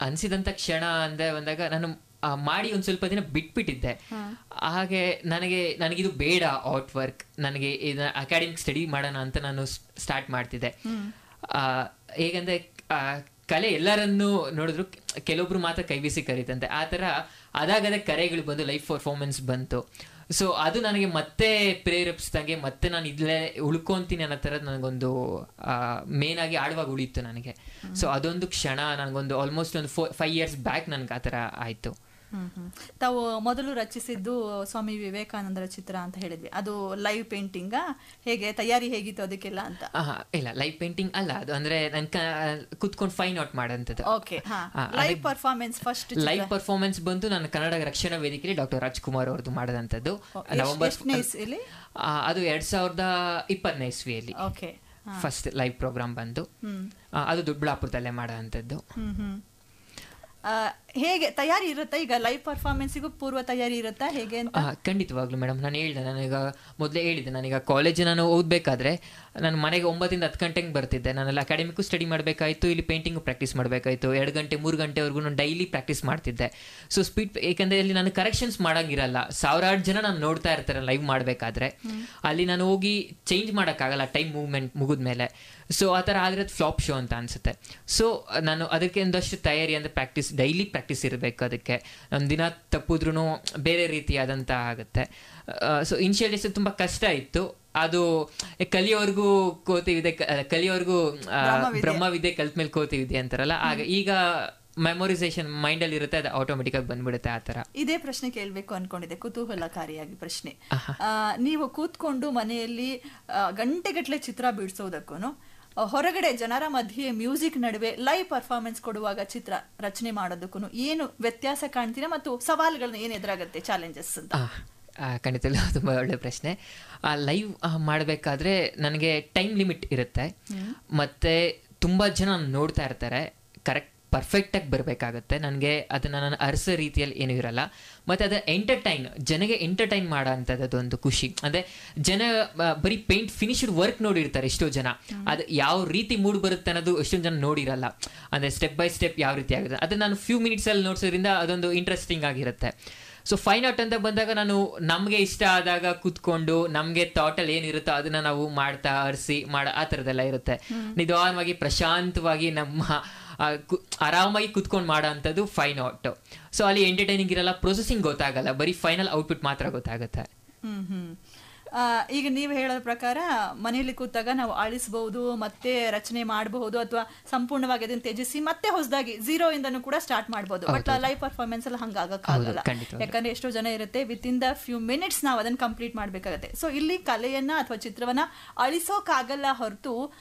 ಅನಿಸಿದಂಥ ಕ್ಷಣ ಅಂದರೆ ಬಂದಾಗ ನಾನು ಮಾಡಿ ಒಂದು ಸ್ವಲ್ಪ ದಿನ ಬಿಟ್ಬಿಟ್ಟಿದ್ದೆ. ಹಾಗೆ ನನಗಿದು ಬೇಡ ಆರ್ಟ್ ವರ್ಕ್, ನನಗೆ ಇದನ್ನ ಅಕಾಡೆಮಿಕ್ ಸ್ಟಡಿ ಮಾಡೋಣ ಅಂತ ನಾನು ಸ್ಟಾರ್ಟ್ ಮಾಡ್ತಿದ್ದೆ. ಹೇಗಂದರೆ ಕಲೆ ಎಲ್ಲರನ್ನೂ ನೋಡಿದ್ರು ಕೆಲವೊಬ್ರು ಮಾತ್ರ ಕೈ ಬೀಸಿ ಕರೀತಂತೆ. ಆ ಥರ ಅದಾಗದ ಕರೆಗಳು ಬಂದು ಲೈವ್ ಪರ್ಫಾರ್ಮೆನ್ಸ್ ಬಂತು. ಸೊ ಅದು ನನಗೆ ಮತ್ತೆ ಪ್ರೇರೇಪಿಸಿದಂಗೆ ಮತ್ತೆ ನಾನು ಇಲ್ಲೇ ಉಳ್ಕೊಂತೀನಿ ಅನ್ನೋ ಥರದ್ದು ನನಗೊಂದು ಮೇನ್ ಆಗಿ ಆಳವಾಗಿ ಉಳಿಯಿತು ನನಗೆ. ಸೊ ಅದೊಂದು ಕ್ಷಣ ನನಗೊಂದು ಆಲ್ಮೋಸ್ಟ್ ಒಂದು 5 years ಬ್ಯಾಕ್ ನನಗೆ ಆ ಥರ ಆಯಿತು. ತಾವು ಮೊದಲು ರಚಿಸಿದ್ದು ಸ್ವಾಮಿ ವಿವೇಕಾನಂದರ ಚಿತ್ರ ಅಂತ ಹೇಳಿದ್ವಿ, ಅದು ಲೈವ್ ಪೇಂಟಿಂಗ್ ಹೇಗೆ ತಯಾರಿ ಹೇಗಿತ್ತು ಅದಕ್ಕೆಲ್ಲ ಅಂತ? ಇಲ್ಲ, ಲೈವ್ ಪೇಂಟಿಂಗ್ ಅಲ್ಲ ಅದು, ಅಂದ್ರೆ ನಾನು ಕುತ್ಕೊಂಡು ಫೈನ್ ಔಟ್ ಮಾಡೋಂಥದ್ದು. Live performance first live performance ಬಂದು ನಾನು ಕನ್ನಡ ರಕ್ಷಣಾ ವೇದಿಕೆಯಲ್ಲಿ ಡಾಕ್ಟರ್ ರಾಜ್ಕುಮಾರ್ ಅವ್ರದ್ದು ಮಾಡಿದಂಥದ್ದು. ನವೆಂಬರ್ ಅದು 2020ನೇ ಇಸ್ವಿಯಲ್ಲಿ ಫಸ್ಟ್ ಲೈವ್ ಪ್ರೋಗ್ರಾಮ್ ಬಂದು, ಅದು ದೊಡ್ಡಬಳ್ಳಾಪುರದಲ್ಲೇ ಮಾಡೋಂಥದ್ದು. ಹೇಗೆ ತಯಾರಿ ಇರುತ್ತಾ ಈಗ ಲೈವ್ ಪರ್ಫಾರ್ಮೆನ್ಸಿಗೂ ಪೂರ್ವ ತಯಾರಿ ಇರುತ್ತಾ ಹೇಗೆ ಅಂತ? ಖಂಡಿತವಾಗ್ಲೂ ಮೇಡಮ್, ನಾನೀಗ ಮೊದಲೇ ಹೇಳಿದೆ, ನಾನೀಗ ಕಾಲೇಜ್ ನಾನು ಓದಬೇಕಾದ್ರೆ ನಾನು ಮನೆಗೆ 9ರಿಂದ 10 ಗಂಟೆಗೆ ಬರ್ತಿದ್ದೆ. ನಾನೆಲ್ಲ ಅಕಾಡೆಮಿಕ್ಕು ಸ್ಟಡಿ ಮಾಡಬೇಕಾಯಿತು, ಇಲ್ಲಿ ಪೇಂಟಿಂಗು ಪ್ರಾಕ್ಟೀಸ್ ಮಾಡಬೇಕಾಯಿತು. 2 ಗಂಟೆ 3 ಗಂಟೆವರೆಗೂ ನಾನು ಡೈಲಿ ಪ್ರಾಕ್ಟೀಸ್ ಮಾಡ್ತಿದ್ದೆ. ಸೊ ಸ್ಪೀಡ್, ಏಕೆಂದರೆ ಇಲ್ಲಿ ನಾನು ಕರೆಕ್ಷನ್ಸ್ ಮಾಡೋಂಗಿರಲ್ಲ, ಸಾವಿರಾರು ಜನ ನಾನು ನೋಡ್ತಾ ಇರ್ತಾರೆ ಲೈವ್ ಮಾಡಬೇಕಾದ್ರೆ. ಅಲ್ಲಿ ನಾನು ಹೋಗಿ ಚೇಂಜ್ ಮಾಡೋಕ್ಕಾಗಲ್ಲ ಟೈಮ್ ಮೂವ್ಮೆಂಟ್ ಮುಗಿದ್ಮೇಲೆ. ಸೊ ಆ ಥರ ಆದರೆ ಅದು ಫ್ಲಾಪ್ ಶೋ ಅಂತ ಅನಿಸುತ್ತೆ. ಸೊ ನಾನು ಅದಕ್ಕೆ ಒಂದಷ್ಟು ತಯಾರಿ ಅಂದರೆ ಡೈಲಿ ಪ್ರಾಕ್ಟೀಸ್ ಇರಬೇಕು. ಅದಕ್ಕೆ ಒಂದು ದಿನ ತಪ್ಪಿದ್ರೂ ಬೇರೆ ರೀತಿಯಾದಂಥ ಆಗುತ್ತೆ. ಸೊ ಇನಿಷಿಯಲ್ ಡೇಸ್ ತುಂಬ ಕಷ್ಟ ಇತ್ತು. ಅದು ಕಲಿಯೋರ್ಗೂ ಕೋತಿವಿದೆ, ಕಲಿಯೋರ್ಗೂ ಬ್ರಹ್ಮವಿದ್ಯೆ ಕಲ್ತ ಮೇಲೆ ಕೋತಿವಿದ್ಯೆ ಅಂತಾರಲ್ಲ, ಆಗ ಈಗ ಮೆಮೊರೈಸೇಷನ್ ಮೈಂಡಲ್ಲಿ ಇರುತ್ತೆ, ಅದು ಆಟೋಮೆಟಿಕ್ ಆಗಿ ಬಂದ್ಬಿಡುತ್ತೆ. ಆ ಥರ ಇದೇ ಪ್ರಶ್ನೆ ಕೇಳಬೇಕು ಅನ್ಕೊಂಡಿದ್ದೆ, ಕುತೂಹಲಕಾರಿಯಾಗಿ ಪ್ರಶ್ನೆ. ನೀವು ಕೂತ್ಕೊಂಡು ಮನೆಯಲ್ಲಿ ಗಂಟೆಗಟ್ಟಲೆ ಚಿತ್ರ ಬಿಡಿಸೋದಕ್ಕೂ ಹೊರಗಡೆ ಜನರ ಮಧ್ಯೆ ಮ್ಯೂಸಿಕ್ ನಡುವೆ ಲೈವ್ ಪರ್ಫಾರ್ಮೆನ್ಸ್ ಕೊಡುವಾಗ ಚಿತ್ರ ರಚನೆ ಮಾಡೋದಕ್ಕೂ ಏನು ವ್ಯತ್ಯಾಸ ಕಾಣ್ತೀರಾ ಮತ್ತು ಸವಾಲುಗಳನ್ನ ಏನು ಎದುರಾಗುತ್ತೆ, ಚಾಲೆಂಜಸ್ ಅಂತ? ಖಂಡಿತ ತುಂಬ ಒಳ್ಳೆ ಪ್ರಶ್ನೆ. ಲೈವ್ ಮಾಡಬೇಕಾದ್ರೆ ನನಗೆ ಟೈಮ್ ಲಿಮಿಟ್ ಇರುತ್ತೆ, ಮತ್ತು ತುಂಬ ಜನ ನೋಡ್ತಾ ಇರ್ತಾರೆ, ಕರೆಕ್ಟ್ ಪರ್ಫೆಕ್ಟಾಗಿ ಬರಬೇಕಾಗತ್ತೆ. ನನಗೆ ಅದನ್ನು ನಾನು ಅರಸೋ ರೀತಿಯಲ್ಲಿ ಏನೂ ಇರಲ್ಲ. ಮತ್ತು ಅದು ಜನಗೆ ಎಂಟರ್ಟೈನ್ ಮಾಡೋ ಅಂಥದ್ದು ಅದೊಂದು ಖುಷಿ. ಅಂದರೆ ಜನ ಬರೀ ಪೇಂಟ್ ಫಿನಿಶ್ಡ್ ವರ್ಕ್ ನೋಡಿರ್ತಾರೆ ಎಷ್ಟೋ ಜನ, ಅದು ಯಾವ ರೀತಿ ಮೂಡ್ ಬರುತ್ತೆ ಅನ್ನೋದು ಎಷ್ಟೊಂದು ಜನ ನೋಡಿರಲ್ಲ. ಅಂದರೆ ಸ್ಟೆಪ್ ಬೈ ಸ್ಟೆಪ್ ಯಾವ ರೀತಿ ಆಗುತ್ತೆ ಅದು ನಾನು ಫ್ಯೂ ಮಿನಿಟ್ಸಲ್ಲಿ ನೋಡ್ಸೋದ್ರಿಂದ ಅದೊಂದು ಇಂಟ್ರೆಸ್ಟಿಂಗ್ ಆಗಿರುತ್ತೆ. ಸೊ ಫೈನ್ ಔಟ್ ಅಂತ ಬಂದಾಗ ನಾನು ನಮಗೆ ಇಷ್ಟ ಆದಾಗ ಕೂತ್ಕೊಂಡು ನಮಗೆ ಥಾಟಲ್ಲಿ ಏನಿರುತ್ತೋ ಅದನ್ನು ನಾವು ಮಾಡ್ತಾ ಅರಿಸಿ ಆ ಥರದ್ದೆಲ್ಲ ಇರುತ್ತೆ. ನಿಧಾನವಾಗಿ ಪ್ರಶಾಂತವಾಗಿ ನಮ್ಮ ಆರಾಮಾಗಿ ಕುತ್ಕೊಂಡು ಮಾಡೋ ಅಂಥದ್ದು ಫೈನ್ ಔಟ್. ಸೊ ಅಲ್ಲಿ ಎಂಟರ್ಟೈನಿಂಗ್ ಇರಲ್ಲ, ಪ್ರೊಸೆಸಿಂಗ್ ಗೊತ್ತಾಗಲ್ಲ, ಬರೀ ಫೈನಲ್ ಔಟ್ಪುಟ್ ಮಾತ್ರ ಗೊತ್ತಾಗುತ್ತೆ. ಈಗ ನೀವು ಹೇಳೋ ಪ್ರಕಾರ ಮನೆಯಲ್ಲಿ ಕೂತಾಗ ನಾವು ಅಳಿಸಬಹುದು, ಮತ್ತೆ ರಚನೆ ಮಾಡಬಹುದು, ಅಥವಾ ಸಂಪೂರ್ಣವಾಗಿ ಅದನ್ನು ತ್ಯಜಿಸಿ ಮತ್ತೆ ಹೊಸದಾಗಿ 0 ಇಂದನೂ ಕೂಡ ಸ್ಟಾರ್ಟ್ ಮಾಡಬಹುದು. ಬಟ್ ಲೈವ್ ಪರ್ಫಾರ್ಮೆನ್ಸ್ ಅಲ್ಲಿ ಹಂಗಾಗಕ್ಕಾಗಲ್ಲ, ಯಾಕಂದ್ರೆ ಎಷ್ಟೋ ಜನ ಇರುತ್ತೆ ವಿತಿನ್ ದ ಫ್ಯೂ ಮಿನಿಟ್ಸ್ ನಾವು ಅದನ್ನ ಕಂಪ್ಲೀಟ್ ಮಾಡ್ಬೇಕಾಗತ್ತೆ. ಸೊ ಇಲ್ಲಿ ಕಲೆಯನ್ನ ಅಥವಾ ಚಿತ್ರವನ್ನ ಅಳಿಸೋಕಾಗಲ್ಲ ಹೊರತು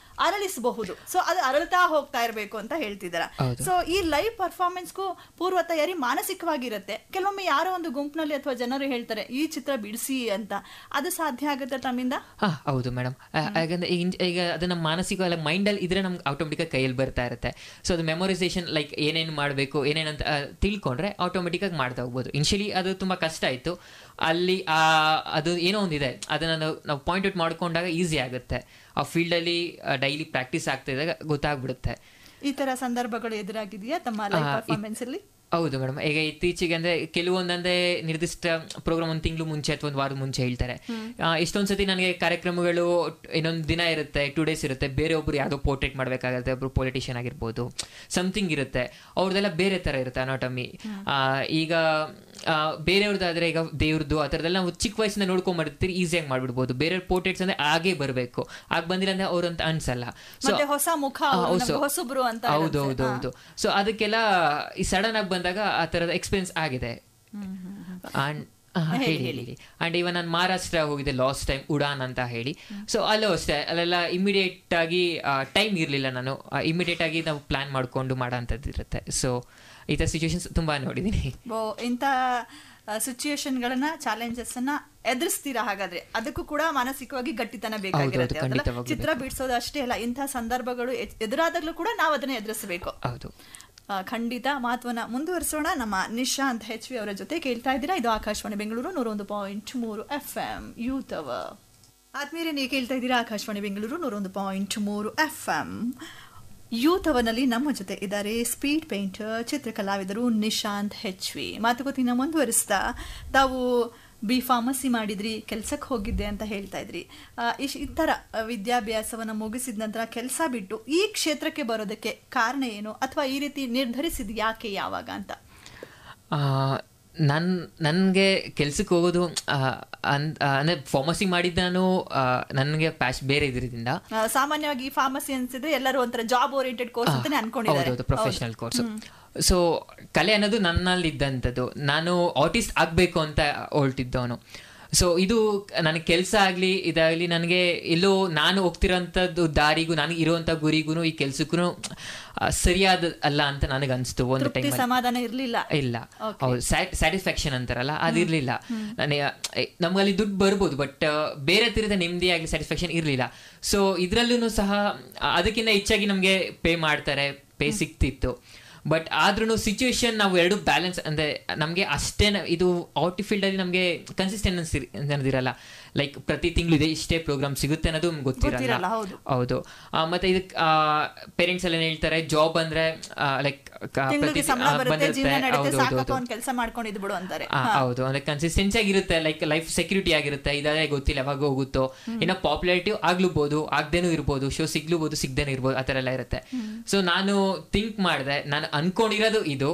ಅರಳಿಸಬಹುದು. ಸೊ ಅದು ಅರಳ್ತಾ ಹೋಗ್ತಾ ಇರಬೇಕು ಅಂತ ಹೇಳ್ತಿದಾರ. ಸೊ ಈ ಲೈವ್ ಪರ್ಫಾರ್ಮೆನ್ಸ್ಗೂ ಪೂರ್ವ ತಯಾರಿ ಮಾನಸಿಕವಾಗಿರುತ್ತೆ. ಕೆಲವೊಮ್ಮೆ ಯಾರೋ ಒಂದು ಗುಂಪಿನಲ್ಲಿ ಅಥವಾ ಜನರು ಹೇಳ್ತಾರೆ ಈ ಚಿತ್ರ ಬಿಡಿಸಿ ಅಂತ, ಅದು ಸಾಧ್ಯ ಆಗುತ್ತೆ ತಮ್ಮಿಂದ? ಹೌದು ಮೇಡಮ್, ಯಾಕಂದ್ರೆ ಈಗ ಅದನ್ನ ಮಾನಸಿಕ ಮೈಂಡ್ ಅಲ್ಲಿ ಇದ್ರೆ ನಮ್ಗೆ ಆಟೋಮೆಟಿಕ್ ಆಗಿ ಕೈಯಲ್ಲಿ ಬರ್ತಾ ಇರುತ್ತೆ. ಸೊ ಅದು ಮೆಮೊರೈಸೇಷನ್ ಲೈಕ್ ಏನೇನು ಮಾಡಬೇಕು ಏನೇನಂತ ತಿಳ್ಕೊಂಡ್ರೆ ಆಟೋಮೆಟಿಕ್ ಆಗಿ ಮಾಡ್ತಾ ಹೋಗ್ಬೋದು. ಇನಿಷಿಯಲಿ ಅದು ತುಂಬಾ ಕಷ್ಟ ಆಯ್ತು. ಅಲ್ಲಿ ಅದು ಏನೋ ಒಂದಿದೆ, ಅದನ್ನ ನಾವು ಪಾಯಿಂಟ್ ಔಟ್ ಮಾಡ್ಕೊಂಡಾಗ ಈಸಿ ಆಗುತ್ತೆ. ಆ ಫೀಲ್ಡ್ ಅಲ್ಲಿ ಡೈಲಿ ಪ್ರಾಕ್ಟೀಸ್ ಆಗ್ತಾ ಇದ್ದಾಗ ಗೊತ್ತಾಗ್ಬಿಡುತ್ತೆ. ಈ ತರ ಸಂದರ್ಭಗಳು ಎದುರಾಗಿದೆಯಾ ತಮ್ಮ ಲೈವ್ ಪರ್ಫಾರ್ಮೆನ್ಸ್ ಅಲ್ಲಿ? ಹೌದು ಮೇಡಮ್, ಈಗ ಇತ್ತೀಚೆಗೆ ಅಂದರೆ ಕೆಲವೊಂದಂದರೆ ನಿರ್ದಿಷ್ಟ ಪ್ರೋಗ್ರಾಮ್ 1 ತಿಂಗಳು ಮುಂಚೆ ಅಥವಾ 1 ವಾರದ ಮುಂಚೆ ಹೇಳ್ತಾರೆ. ಎಷ್ಟೊಂದು ಸತಿ ನನಗೆ ಕಾರ್ಯಕ್ರಮಗಳು ಇನ್ನೊಂದು ದಿನ ಇರುತ್ತೆ, 2 days ಇರುತ್ತೆ, ಬೇರೆ ಒಬ್ರು ಯಾವುದೋ ಪೋರ್ಟ್ರೇಟ್ ಮಾಡಬೇಕಾಗುತ್ತೆ, ಒಬ್ರು ಪೊಲಿಟಿಷಿಯನ್ ಆಗಿರ್ಬೋದು, ಸಮಥಿಂಗ್ ಇರುತ್ತೆ, ಅವ್ರದ್ದೆಲ್ಲ ಬೇರೆ ಥರ ಇರುತ್ತೆ ಅನಾಟಮಿ. ಈಗ ಬೇರೆಯವ್ರದ್ದಾದರೆ ಈಗ ದೇವ್ರದ್ದು ಆ ಥರದ್ದೆಲ್ಲ ನಾವು ಚಿಕ್ಕ ವಯಸ್ಸಿಂದ ನೋಡ್ಕೊಂಡ್ಬರ್ತೀರಿ, ಈಸಿಯಾಗಿ ಮಾಡಿಬಿಡ್ಬೋದು. ಬೇರೆಯವ್ರ ಪೋರ್ಟ್ರೇಟ್ಸ್ ಅಂದರೆ ಹಾಗೇ ಬರಬೇಕು, ಆಗ ಬಂದಿಲ್ಲ ಅಂದರೆ ಅವ್ರಂತ ಅನ್ಸಲ್ಲ. ಸೊ ಹೊಸ ಮುಖ, ಹೊಸಬ್ರು ಅಂತ. ಹೌದು ಹೌದು ಹೌದು. ಸೊ ಅದಕ್ಕೆಲ್ಲ ಈ ಸಡನ್ ಆಗಿ ಬಂದಾಗ ಆ ಥರದ ಎಕ್ಸ್ಪೀರಿಯನ್ಸ್ ಆಗಿದೆ. ಅಂಡ್ ಇವನ್ ನಾನು ಮಹಾರಾಷ್ಟ್ರ ಹೋಗಿದ್ದೆ ಲಾಸ್ಟ್ ಟೈಮ್, ಉಡಾನ್ ಅಂತ ಹೇಳಿ. ಸೊ ಅಲ್ಲೂ ಅಷ್ಟೇ, ಅಲ್ಲೆಲ್ಲ ಇಮಿಡಿಯೇಟ್ ಆಗಿ ಟೈಮ್ ಇರಲಿಲ್ಲ, ನಾನು ಇಮಿಡಿಯೇಟ್ ಆಗಿ ನಾವು ಪ್ಲಾನ್ ಮಾಡ್ಕೊಂಡು ಮಾಡೋ ಅಂಥದ್ದು ಇರುತ್ತೆ. ಸೊ ಈ ಥರ ಸಿಚುವೇಶನ್ಸ್ ತುಂಬಾ ನೋಡಿದ್ದೀನಿ. ಇಂಥ ಸಿಚುಯೇಷನ್ಗಳನ್ನ, ಚಾಲೆಂಜಸ್ ಅನ್ನ ಎದುರಿಸ್ತೀರಾ? ಹಾಗಾದ್ರೆ ಅದಕ್ಕೂ ಕೂಡ ಮಾನಸಿಕವಾಗಿ ಗಟ್ಟಿತನ ಬೇಕಾಗಿರುತ್ತೆ. ಚಿತ್ರ ಬಿಡಿಸೋದು ಅಷ್ಟೇ ಅಲ್ಲ, ಇಂಥ ಸಂದರ್ಭಗಳು ಎದುರಾದಾಗಲೂ ಕೂಡ ನಾವು ಅದನ್ನ ಎದುರಿಸಬೇಕು. ಹೌದು, ಖಂಡಿತ. ಮಹತ್ವನ ಮುಂದುವರಿಸೋಣ. ನಮ್ಮ ನಿಶಾಂತ್ HV ಅವರ ಜೊತೆ ಕೇಳ್ತಾ ಇದ್ದೀರಾ. ಇದು Akashvani Bengaluru 101.3 FM youth hour. ಆದ್ಮೇಲೆ ನೀವು ಕೇಳ್ತಾ ಇದ್ದೀರಾ ಆಕಾಶವಾಣಿ ಬೆಂಗಳೂರು 101.3 FM ಯೂತ್ ಅವರ್ನಲ್ಲಿ ನಮ್ಮ ಜೊತೆ ಇದ್ದಾರೆ ಸ್ಪೀಡ್ ಪೇಂಟರ್, ಚಿತ್ರಕಲಾವಿದರು ನಿಶಾಂತ್ HV. ಮಾತುಕತೆನ ಮುಂದುವರಿಸ್ತಾ, ತಾವು B.Pharmacy ಮಾಡಿದ್ರಿ, ಕೆಲ್ಸಕ್ಕೆ ಹೋಗಿದ್ದೆ ಅಂತ ಹೇಳ್ತಾ ಇದ್ರಿ. ಈ ಥರ ವಿದ್ಯಾಭ್ಯಾಸವನ್ನು ಮುಗಿಸಿದ ನಂತರ ಕೆಲಸ ಬಿಟ್ಟು ಈ ಕ್ಷೇತ್ರಕ್ಕೆ ಬರೋದಕ್ಕೆ ಕಾರಣ ಏನು, ಅಥವಾ ಈ ರೀತಿ ನಿರ್ಧರಿಸಿದ್ ಯಾಕೆ, ಯಾವಾಗ ಅಂತ? ನನಗೆ ಕೆಲ್ಸಕ್ಕೆ ಹೋಗೋದು ಅಂದರೆ ಫಾರ್ಮಸಿ ಮಾಡಿದ್ದು ನಾನು ನನಗೆ ಬೇರೆ ಇದರಿಂದ. ಸಾಮಾನ್ಯವಾಗಿ ಫಾರ್ಮಸಿ ಅನ್ಸಿದ್ರೆ ಎಲ್ಲರೂ ಒಂಥರ ಜಾಬ್ ಓರಿಯೆಂಟೆಡ್ ಕೋರ್ಸ್ ಅಂತಾನೆ ಅನ್ಕೊಂಡಿದ್ದಾರೆ. ಹೌದು, ಪ್ರೊಫೆಷನಲ್ ಕೋರ್ಸ್. ಸೊ ಕಲೆ ಅನ್ನೋದು ನನ್ನಲ್ಲಿ ಇದ್ದಂಥದ್ದು. ನಾನು ಆರ್ಟಿಸ್ಟ್ ಆಗಬೇಕು ಅಂತ ಹೊರಟಿದ್ದವನು. ಸೊ ಇದು ನನಗೆ ಕೆಲಸ ಆಗಲಿ ಇದಾಗಲಿ ನನಗೆ ಎಲ್ಲೋ ನಾನು ಹೋಗ್ತಿರೋಂಥದ್ದು ದಾರಿಗೂ ನನಗೆ ಇರುವಂಥ ಗುರಿಗೂ ಈ ಕೆಲ್ಸಕ್ಕೂ ಸರಿಯಾದ ಅಲ್ಲ ಅಂತ ನನಗೆ ಅನಿಸ್ತು. ಒಂದು ಟೈಮ್ ಸಮಾಧಾನ ಇರಲಿಲ್ಲ. ಇಲ್ಲ, ಹೌದು, ಸ್ಯಾಟಿಸ್ಫ್ಯಾಕ್ಷನ್ ಅಂತಾರಲ್ಲ ಅದಿರಲಿಲ್ಲ ನನಗೆ. ನಮ್ಗಲ್ಲಿ ದುಡ್ಡು ಬರ್ಬೋದು, ಬಟ್ ಬೇರೆ ತಿರದ ನೆಮ್ಮದಿ ಆಗಲಿ ಸ್ಯಾಟಿಸ್ಫ್ಯಾಕ್ಷನ್ ಇರಲಿಲ್ಲ. ಸೊ ಇದರಲ್ಲೂ ಸಹ ಅದಕ್ಕಿಂತ ಹೆಚ್ಚಾಗಿ ನಮಗೆ ಪೇ ಮಾಡ್ತಾರೆ, ಪೇ ಸಿಗ್ತಿತ್ತು. ಬಟ್ ಆದ್ರೂ ಸಿಚುವೇಶನ್ ನಾವು ಎರಡು ಬ್ಯಾಲೆನ್ಸ್ ಅಂದರೆ ನಮಗೆ ಅಷ್ಟೇ ಇದು ಔಟ್ ಫೀಲ್ಡ್ ಅಲ್ಲಿ ನಮಗೆ ಕನ್ಸಿಸ್ಟೆನ್ಸಿ ಅನ್ನೋದಿರಲ್ಲ. ಲೈಕ್ ಪ್ರತಿ ತಿಂಗಳು ಇದೆ ಇಷ್ಟೇ ಪ್ರೋಗ್ರಾಮ್ ಸಿಗುತ್ತೆ ಅನ್ನೋದು ಗೊತ್ತಿರಲ್ಲ. ಹೌದು. ಮತ್ತೆ ಇದಕ್ಕೆ ಪೇರೆಂಟ್ಸ್ ಎಲ್ಲ ಹೇಳ್ತಾರೆ ಜಾಬ್ ಅಂದ್ರೆ ಲೈಕ್ ಹೌದು, ಅಂದ್ರೆ ಕನ್ಸಿಸ್ಟೆನ್ಸಿ ಆಗಿರುತ್ತೆ, ಲೈಕ್ ಲೈಫ್ ಸೆಕ್ಯೂರಿಟಿ ಆಗಿರುತ್ತೆ. ಇದಾದ್ರೆ ಗೊತ್ತಿಲ್ಲ ಯಾವಾಗ ಹೋಗುತ್ತೋ, ಇನ್ನ ಪಾಪ್ಯುಲಾರಿಟಿ ಆಗ್ಲೂಬಹುದು, ಆಗದೇನೂ ಇರ್ಬೋದು, ಶೋ ಸಿಗ್ಲೂಬಹುದು, ಸಿಗ್ದೇನೂ ಇರ್ಬೋದು, ಆ ಥರ ಎಲ್ಲ ಇರುತ್ತೆ. ಸೊ ನಾನು ಥಿಂಕ್ ಮಾಡಿದೆ, ನಾನು ಅನ್ಕೊಂಡಿರೋದು ಇದು,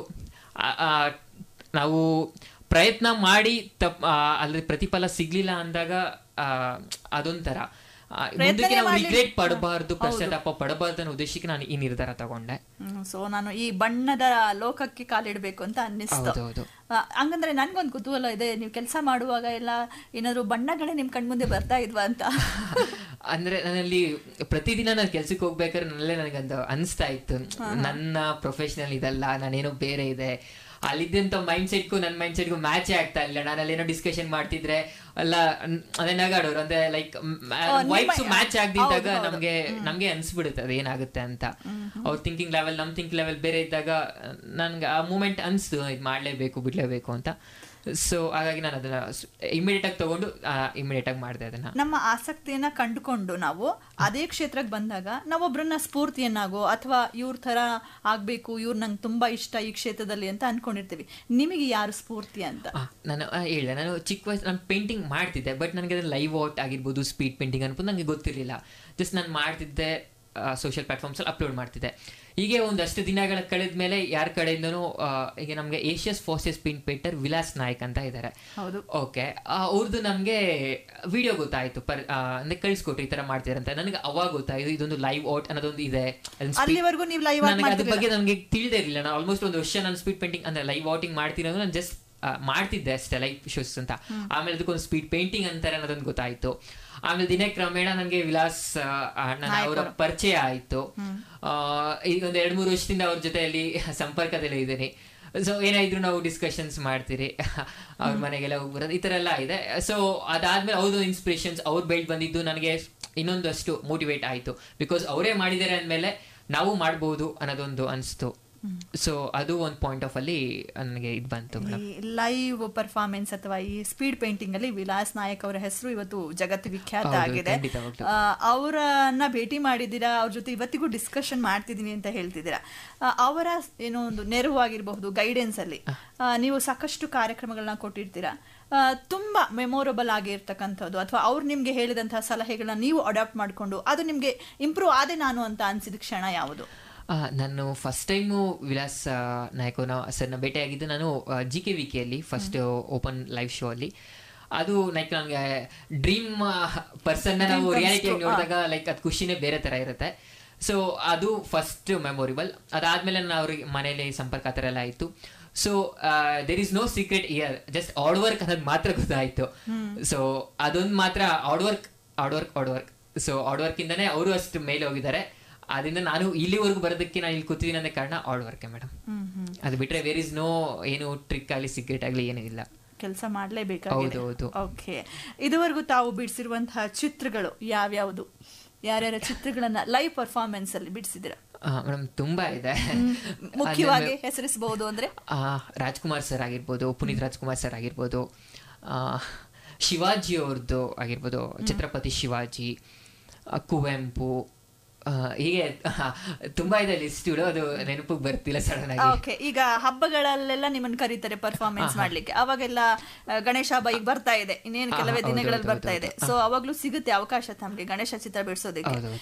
ನಾವು ಪ್ರಯತ್ನ ಮಾಡಿ ಅಲ್ಲಿ ಪ್ರತಿಫಲ ಸಿಗ್ಲಿಲ್ಲ ಅಂದಾಗ ಅದೊಂಥರ ಮುಂದಕ್ಕೆ ನಾವು ರಿಗ್ರೆಟ್ ಪಡಬಾರ್ದು, ಪಶ್ಚಾತ್ತಾಪ ಪಡಬಾರ್ದು ಅನ್ನೋ ಉದ್ದೇಶಕ್ಕೆ ನಾನು ಈ ನಿರ್ಧಾರ ತಗೊಂಡೆ. ಸೊ ನಾನು ಈ ಬಣ್ಣದ ಲೋಕಕ್ಕೆ ಕಾಲಿಡಬೇಕು ಅಂತ ಅನ್ನಿಸ್ತು. ಹಂಗಂದ್ರೆ ನನ್ಗೊಂದು ಕುತೂಹಲ ಇದೆ, ನೀವು ಕೆಲಸ ಮಾಡುವಾಗ ಎಲ್ಲ ಏನಾದ್ರು ಬಣ್ಣಗಳೇ ನಿಮ್ ಕಣ್ಮುಂದೆ ಬರ್ತಾ ಇದ್ವಾ ಅಂತ? ಅಂದ್ರೆ ನನ್ನಲ್ಲಿ ಪ್ರತಿದಿನ ನಾನು ಕೆಲ್ಸಕ್ಕೆ ಹೋಗ್ಬೇಕಾದ್ರೆ ನನ್ನಲ್ಲೇ ನನಗಂತ ಅನಿಸ್ತಾ ಇತ್ತು, ನನ್ನ ಪ್ರೊಫೆಷನಲ್ ಇದಲ್ಲ, ನಾನೇನೋ ಬೇರೆ ಇದೆ. ಅಲ್ಲಿದ್ದಂತ ಮೈಂಡ್ ಸೆಟ್ಗೂ ನನ್ನ ಮೈಂಡ್ ಸೆಟ್ಗೂ ಮ್ಯಾಚೇ ಆಗ್ತಾ ಇಲ್ಲ. ನಾನು ಅಲ್ಲೇನೋ ಡಿಸ್ಕಷನ್ ಮಾಡ್ತಿದ್ರೆ ಅಲ್ಲ ಅದೇ ನಗಾಡೋರು, ಅಂದ್ರೆ ಲೈಕ್ ವೈಬ್ಸ್ ಮ್ಯಾಚ್ ಆಗದಿದ್ದಾಗ ನಮ್ಗೆ ಅನ್ಸ್ಬಿಡುತ್ತೆ ಅದು ಏನಾಗುತ್ತೆ ಅಂತ. ಅವ್ರ ಥಿಂಕಿಂಗ್ ಲೆವೆಲ್ ನಮ್ ಥಿಂಕಿಂಗ್ ಲೆವೆಲ್ ಬೇರೆ ಇದ್ದಾಗ ನನ್ಗೆ ಆ ಮೂಮೆಂಟ್ ಅನ್ಸ್ತು ಇದು ಮಾಡ್ಲೇಬೇಕು ಬಿಡ್ಲೇಬೇಕು ಅಂತ. ಸೊ ಹಾಗಾಗಿ ನಾನು ಅದನ್ನ ಇಮಿಡಿಯೇಟ್ ಆಗಿ ತಗೊಂಡು ಇಮಿಡಿಯೇಟ್ ಆಗಿ ಮಾಡಿದೆ ಅದನ್ನ. ನಮ್ಮ ಆಸಕ್ತಿಯನ್ನ ಕಂಡುಕೊಂಡು ನಾವು ಅದೇ ಕ್ಷೇತ್ರಕ್ಕೆ ಬಂದಾಗ ನಾವೊಬ್ರನ್ನ ಸ್ಫೂರ್ತಿಯನ್ನಾಗೋ ಅಥವಾ ಇವ್ರ ತರ ಆಗ್ಬೇಕು, ಇವ್ರು ನಂಗೆ ತುಂಬಾ ಇಷ್ಟ ಈ ಕ್ಷೇತ್ರದಲ್ಲಿ ಅಂತ ಅನ್ಕೊಂಡಿರ್ತೀವಿ. ನಿಮಗೆ ಯಾರು ಸ್ಫೂರ್ತಿ ಅಂತ? ನಾನು ಹೇಳಿದೆ, ನಾನು ಚಿಕ್ಕ ವಯಸ್ಸು ನಾನು ಪೇಂಟಿಂಗ್ ಮಾಡ್ತಿದ್ದೆ, ಬಟ್ ನನಗೆ ಅದನ್ನ ಲೈವ್ ಔಟ್ ಆಗಿರ್ಬೋದು, ಸ್ಪೀಡ್ ಪೇಂಟಿಂಗ್ ಅನ್ಬೋದು ನನಗೆ ಗೊತ್ತಿರಲಿಲ್ಲ. ಜಸ್ಟ್ ನಾನು ಮಾಡ್ತಿದ್ದೆ, ಸೋಷಿಯಲ್ ಪ್ಲಾಟ್ಫಾರ್ಮ್ಸ್ ಅಲ್ಲಿ ಅಪ್ಲೋಡ್ ಮಾಡ್ತಿದ್ದೆ. ಹೀಗೆ ಒಂದಷ್ಟು ದಿನಗಳ ಕಳೆದ ಮೇಲೆ ಯಾರ ಕಡೆಯಿಂದನೂ ಈಗ ನಮಗೆ Asia's fastest speed painter Vilas Nayak ಅಂತ ಇದ್ದಾರೆ. ಓಕೆ, ಅವ್ರದ್ದು ನಮಗೆ ವಿಡಿಯೋ ಗೊತ್ತಾಯ್ತು, ಅಂದ್ರೆ ಕಳಿಸ್ಕೊಟ್ರು ಈ ತರ ಮಾಡ್ತಿದ್ದಾರೆ ಅಂತ. ನನಗೆ ಅವಾಗ ಗೊತ್ತಾಯ್ತು ಇದೊಂದು ಲೈವ್ ಔಟ್ ಅನ್ನೋದೊಂದು ಇದೆ. ನನಗೆ ಅದ್ರ ಬಗ್ಗೆ ನನಗೆ ತಿಳಿದೇ ಇರಲಿಲ್ಲ. ನಾನು ಆಲ್ಮೋಸ್ಟ್ ಒಂದು ವರ್ಷ ನಾನು ಸ್ಪೀಡ್ ಪೇಂಟಿಂಗ್ ಅಂದ್ರೆ ಲೈವ್ ಔಟಿಂಗ್ ಮಾಡ್ತಿರೋದು ನಾನು ಜಸ್ಟ್ ಮಾಡ್ತಿದ್ದೆ ಅಷ್ಟೇ, ಲೈವ್ ಶೋಸ್ ಅಂತ. ಆಮೇಲೆ ಅದಕ್ಕೊಂದು ಸ್ಪೀಡ್ ಪೇಂಟಿಂಗ್ ಅಂತಾರೆ ಅನ್ನೋದೊಂದು ಗೊತ್ತಾಯ್ತು. ಆಮೇಲೆ ದಿನ ಕ್ರಮೇಣ ನನಗೆ ವಿಲಾಸ್ ಅವರ ಪರಿಚಯ ಆಯ್ತು. ಈಗ ಒಂದು 2-3 ವರ್ಷದಿಂದ ಅವ್ರ ಜೊತೆಯಲ್ಲಿ ಸಂಪರ್ಕದಲ್ಲೇ ಇದ್ದೀನಿ. ಸೊ ಏನಾದ್ರು ನಾವು ಡಿಸ್ಕಷನ್ಸ್ ಮಾಡ್ತೀರಿ, ಅವ್ರ ಮನೆಗೆಲ್ಲ ಹೋಗಿ ಬರೋದು, ಈ ತರ ಎಲ್ಲ ಇದೆ. ಸೊ ಅದಾದ್ಮೇಲೆ ಅವ್ರದ್ದು ಇನ್ಸ್ಪಿರೇಷನ್ಸ್, ಅವ್ರು ಬೆಳೆದು ಬಂದಿದ್ದು ನನಗೆ ಇನ್ನೊಂದಷ್ಟು ಮೋಟಿವೇಟ್ ಆಯ್ತು. ಬಿಕಾಸ್ ಅವರೇ ಮಾಡಿದ್ದಾರೆ ಅಂದಮೇಲೆ ನಾವು ಮಾಡ್ಬೋದು ಅನ್ನೋದೊಂದು ಅನಿಸ್ತು. ಸೊ ಅದು ಒಂದು ಪಾಯಿಂಟ್ ಆಫ್ ಅಲ್ಲಿ ನನಗೆ ಇದು ಬಂತು. ಲೈವ್ ಪರ್ಫಾರ್ಮೆನ್ಸ್ ಅಥವಾ ಈ ಸ್ಪೀಡ್ ಪೇಂಟಿಂಗ್ ಅಲ್ಲಿ ವಿಲಾಸ್ ನಾಯಕ್ ಅವರ ಹೆಸರು ಇವತ್ತು ಜಗತ್ತು ವಿಖ್ಯಾತ ಆಗಿದೆ. ಅವರನ್ನ ಭೇಟಿ ಮಾಡಿದ್ದೀರಾ, ಅವ್ರ ಜೊತೆ ಇವತ್ತಿಗೂ ಡಿಸ್ಕಷನ್ ಮಾಡ್ತಿದ್ದೀನಿ ಅಂತ ಹೇಳ್ತಿದ್ದೀರಾ. ಅವರ ಏನೋ ಒಂದು ನೆರವು ಆಗಿರಬಹುದು, ಗೈಡೆನ್ಸ್ ಅಲ್ಲಿ ನೀವು ಸಾಕಷ್ಟು ಕಾರ್ಯಕ್ರಮಗಳನ್ನ ಕೊಟ್ಟಿರ್ತೀರಾ. ತುಂಬಾ ಮೆಮೊರಬಲ್ ಆಗಿರ್ತಕ್ಕಂಥದ್ದು ಅಥವಾ ಅವ್ರು ನಿಮ್ಗೆ ಹೇಳಿದಂತಹ ಸಲಹೆಗಳನ್ನ ನೀವು ಅಡಾಪ್ಟ್ ಮಾಡ್ಕೊಂಡು ಅದು ನಿಮ್ಗೆ ಇಂಪ್ರೂವ್ ಆದೆ ನಾನು ಅಂತ ಅನ್ಸಿದ ಕ್ಷಣ ಯಾವುದು? ನಾನು ಫಸ್ಟ್ ಟೈಮು ವಿಲಾಸ್ ನಾಯಕ್ ಸರ್ನ ಭೇಟಿಯಾಗಿದ್ದು ನಾನು GKVKಯಲ್ಲಿ ಫಸ್ಟ್ ಓಪನ್ ಲೈವ್ ಶೋ ಅಲ್ಲಿ. ಅದು ಲೈಕ್ ನನಗೆ ಡ್ರೀಮ್ ಪರ್ಸನ್ನ ನಾವು ರಿಯಾಲಿಟಿಯಾಗಿ ನೋಡಿದಾಗ ಲೈಕ್ ಅದು ಖುಷಿನೇ ಬೇರೆ ಥರ ಇರುತ್ತೆ. ಸೊ ಅದು ಫಸ್ಟ್ ಮೆಮೊರಿಬಲ್. ಅದಾದಮೇಲೆ ನಾನು ಅವ್ರಿಗೆ ಮನೇಲಿ ಸಂಪರ್ಕ ಆ ಥರ ಎಲ್ಲ ಆಯಿತು. So there is no secret here, just hard work ಅನ್ನೋದು ಮಾತ್ರ ಗೊತ್ತಾಯಿತು. ಸೊ ಅದೊಂದು ಮಾತ್ರ ಹಾರ್ಡ್ ವರ್ಕ್. ಸೊ ಹಾರ್ಡ್ ವರ್ಕಿಂದನೇ ಅವರು ಅಷ್ಟು ಮೇಲೆ ಹೋಗಿದ್ದಾರೆ. ಅದರಿಂದ ನಾನು ಇಲ್ಲಿವರೆಗೂ ಬರೋದಕ್ಕೆ ನಾನು ಇಲ್ಲಿ ಕೂತಿದ್ದೀನಿ ಅನ್ನೋ ಕಾರಣ ಹಾರ್ಡ್ ವರ್ಕ್ ಮೇಡಮ್. ಅದು ಬಿಟ್ರೆ ವೇರ್ ಇಸ್ ನೋ ಏನು ಟ್ರಿಕ್ ಆಗಲಿ ಸೀಕ್ರೆಟ್ ಆಗಲಿ ಏನೂ ಇಲ್ಲ. ಕೆಲಸ ಮಾಡಲೇಬೇಕಾಗಿದೆ. ಓಕೆ, ಇದುವರೆಗೂ ತಾವು ಬಿಡಿಸಿರುವಂತಹ ಚಿತ್ರಗಳು ಯಾವ್ಯಾವುದು, ಯಾರ್ಯಾರ ಚಿತ್ರಗಳನ್ನ ಲೈವ್ ಪರ್ಫಾರ್ಮೆನ್ಸ್ ಅಲ್ಲಿ ಬಿಡಿಸಿದಿರಾ? ಮೇಡಮ್ ತುಂಬಾ ಇದೆ. ಮುಖ್ಯವಾಗಿ ಹೆಸರಿಸಬಹುದು ಅಂದ್ರೆ ರಾಜ್ಕುಮಾರ್ ಸರ್ ಆಗಿರ್ಬೋದು, ಪುನೀತ್ ರಾಜ್ಕುಮಾರ್ ಸರ್ ಆಗಿರ್ಬೋದು, ಶಿವಾಜಿ ಅವ್ರದ್ದು ಆಗಿರ್ಬೋದು, ಛತ್ರಪತಿ ಶಿವಾಜಿ, ಕುವೆಂಪು, ಹೀಗೆ ತುಂಬಾ ಇದೆ ಲಿಸ್ಟ್ ಅದು ನೆನಪಿಗೆ ಬರ್ತಿಲ್ಲ ಸಡನ್ ಆಗಿ. ಓಕೆ, ಈಗ ಹಬ್ಬಗಳಲ್ಲೆಲ್ಲ ನಿಮ್ಮನ್ನ ಕರೀತಾರೆ ಪರ್ಫಾರ್ಮೆನ್ಸ್ ಮಾಡ್ಲಿಕ್ಕೆ, ಅವಾಗೆಲ್ಲ ಗಣೇಶ ಹಬ್ಬ ಈಗ ಬರ್ತಾ ಇದೆ, ಇನ್ನೇನು ಕೆಲವೇ ದಿನಗಳಲ್ಲಿ ಬರ್ತಾ ಇದೆ. ಸೊ ಅವಾಗ್ಲೂ ಸಿಗುತ್ತೆ ಅವಕಾಶ ತಮಗೆ ಗಣೇಶ ಚಿತ್ರ ಬಿಡಿಸೋದಕ್ಕೆ.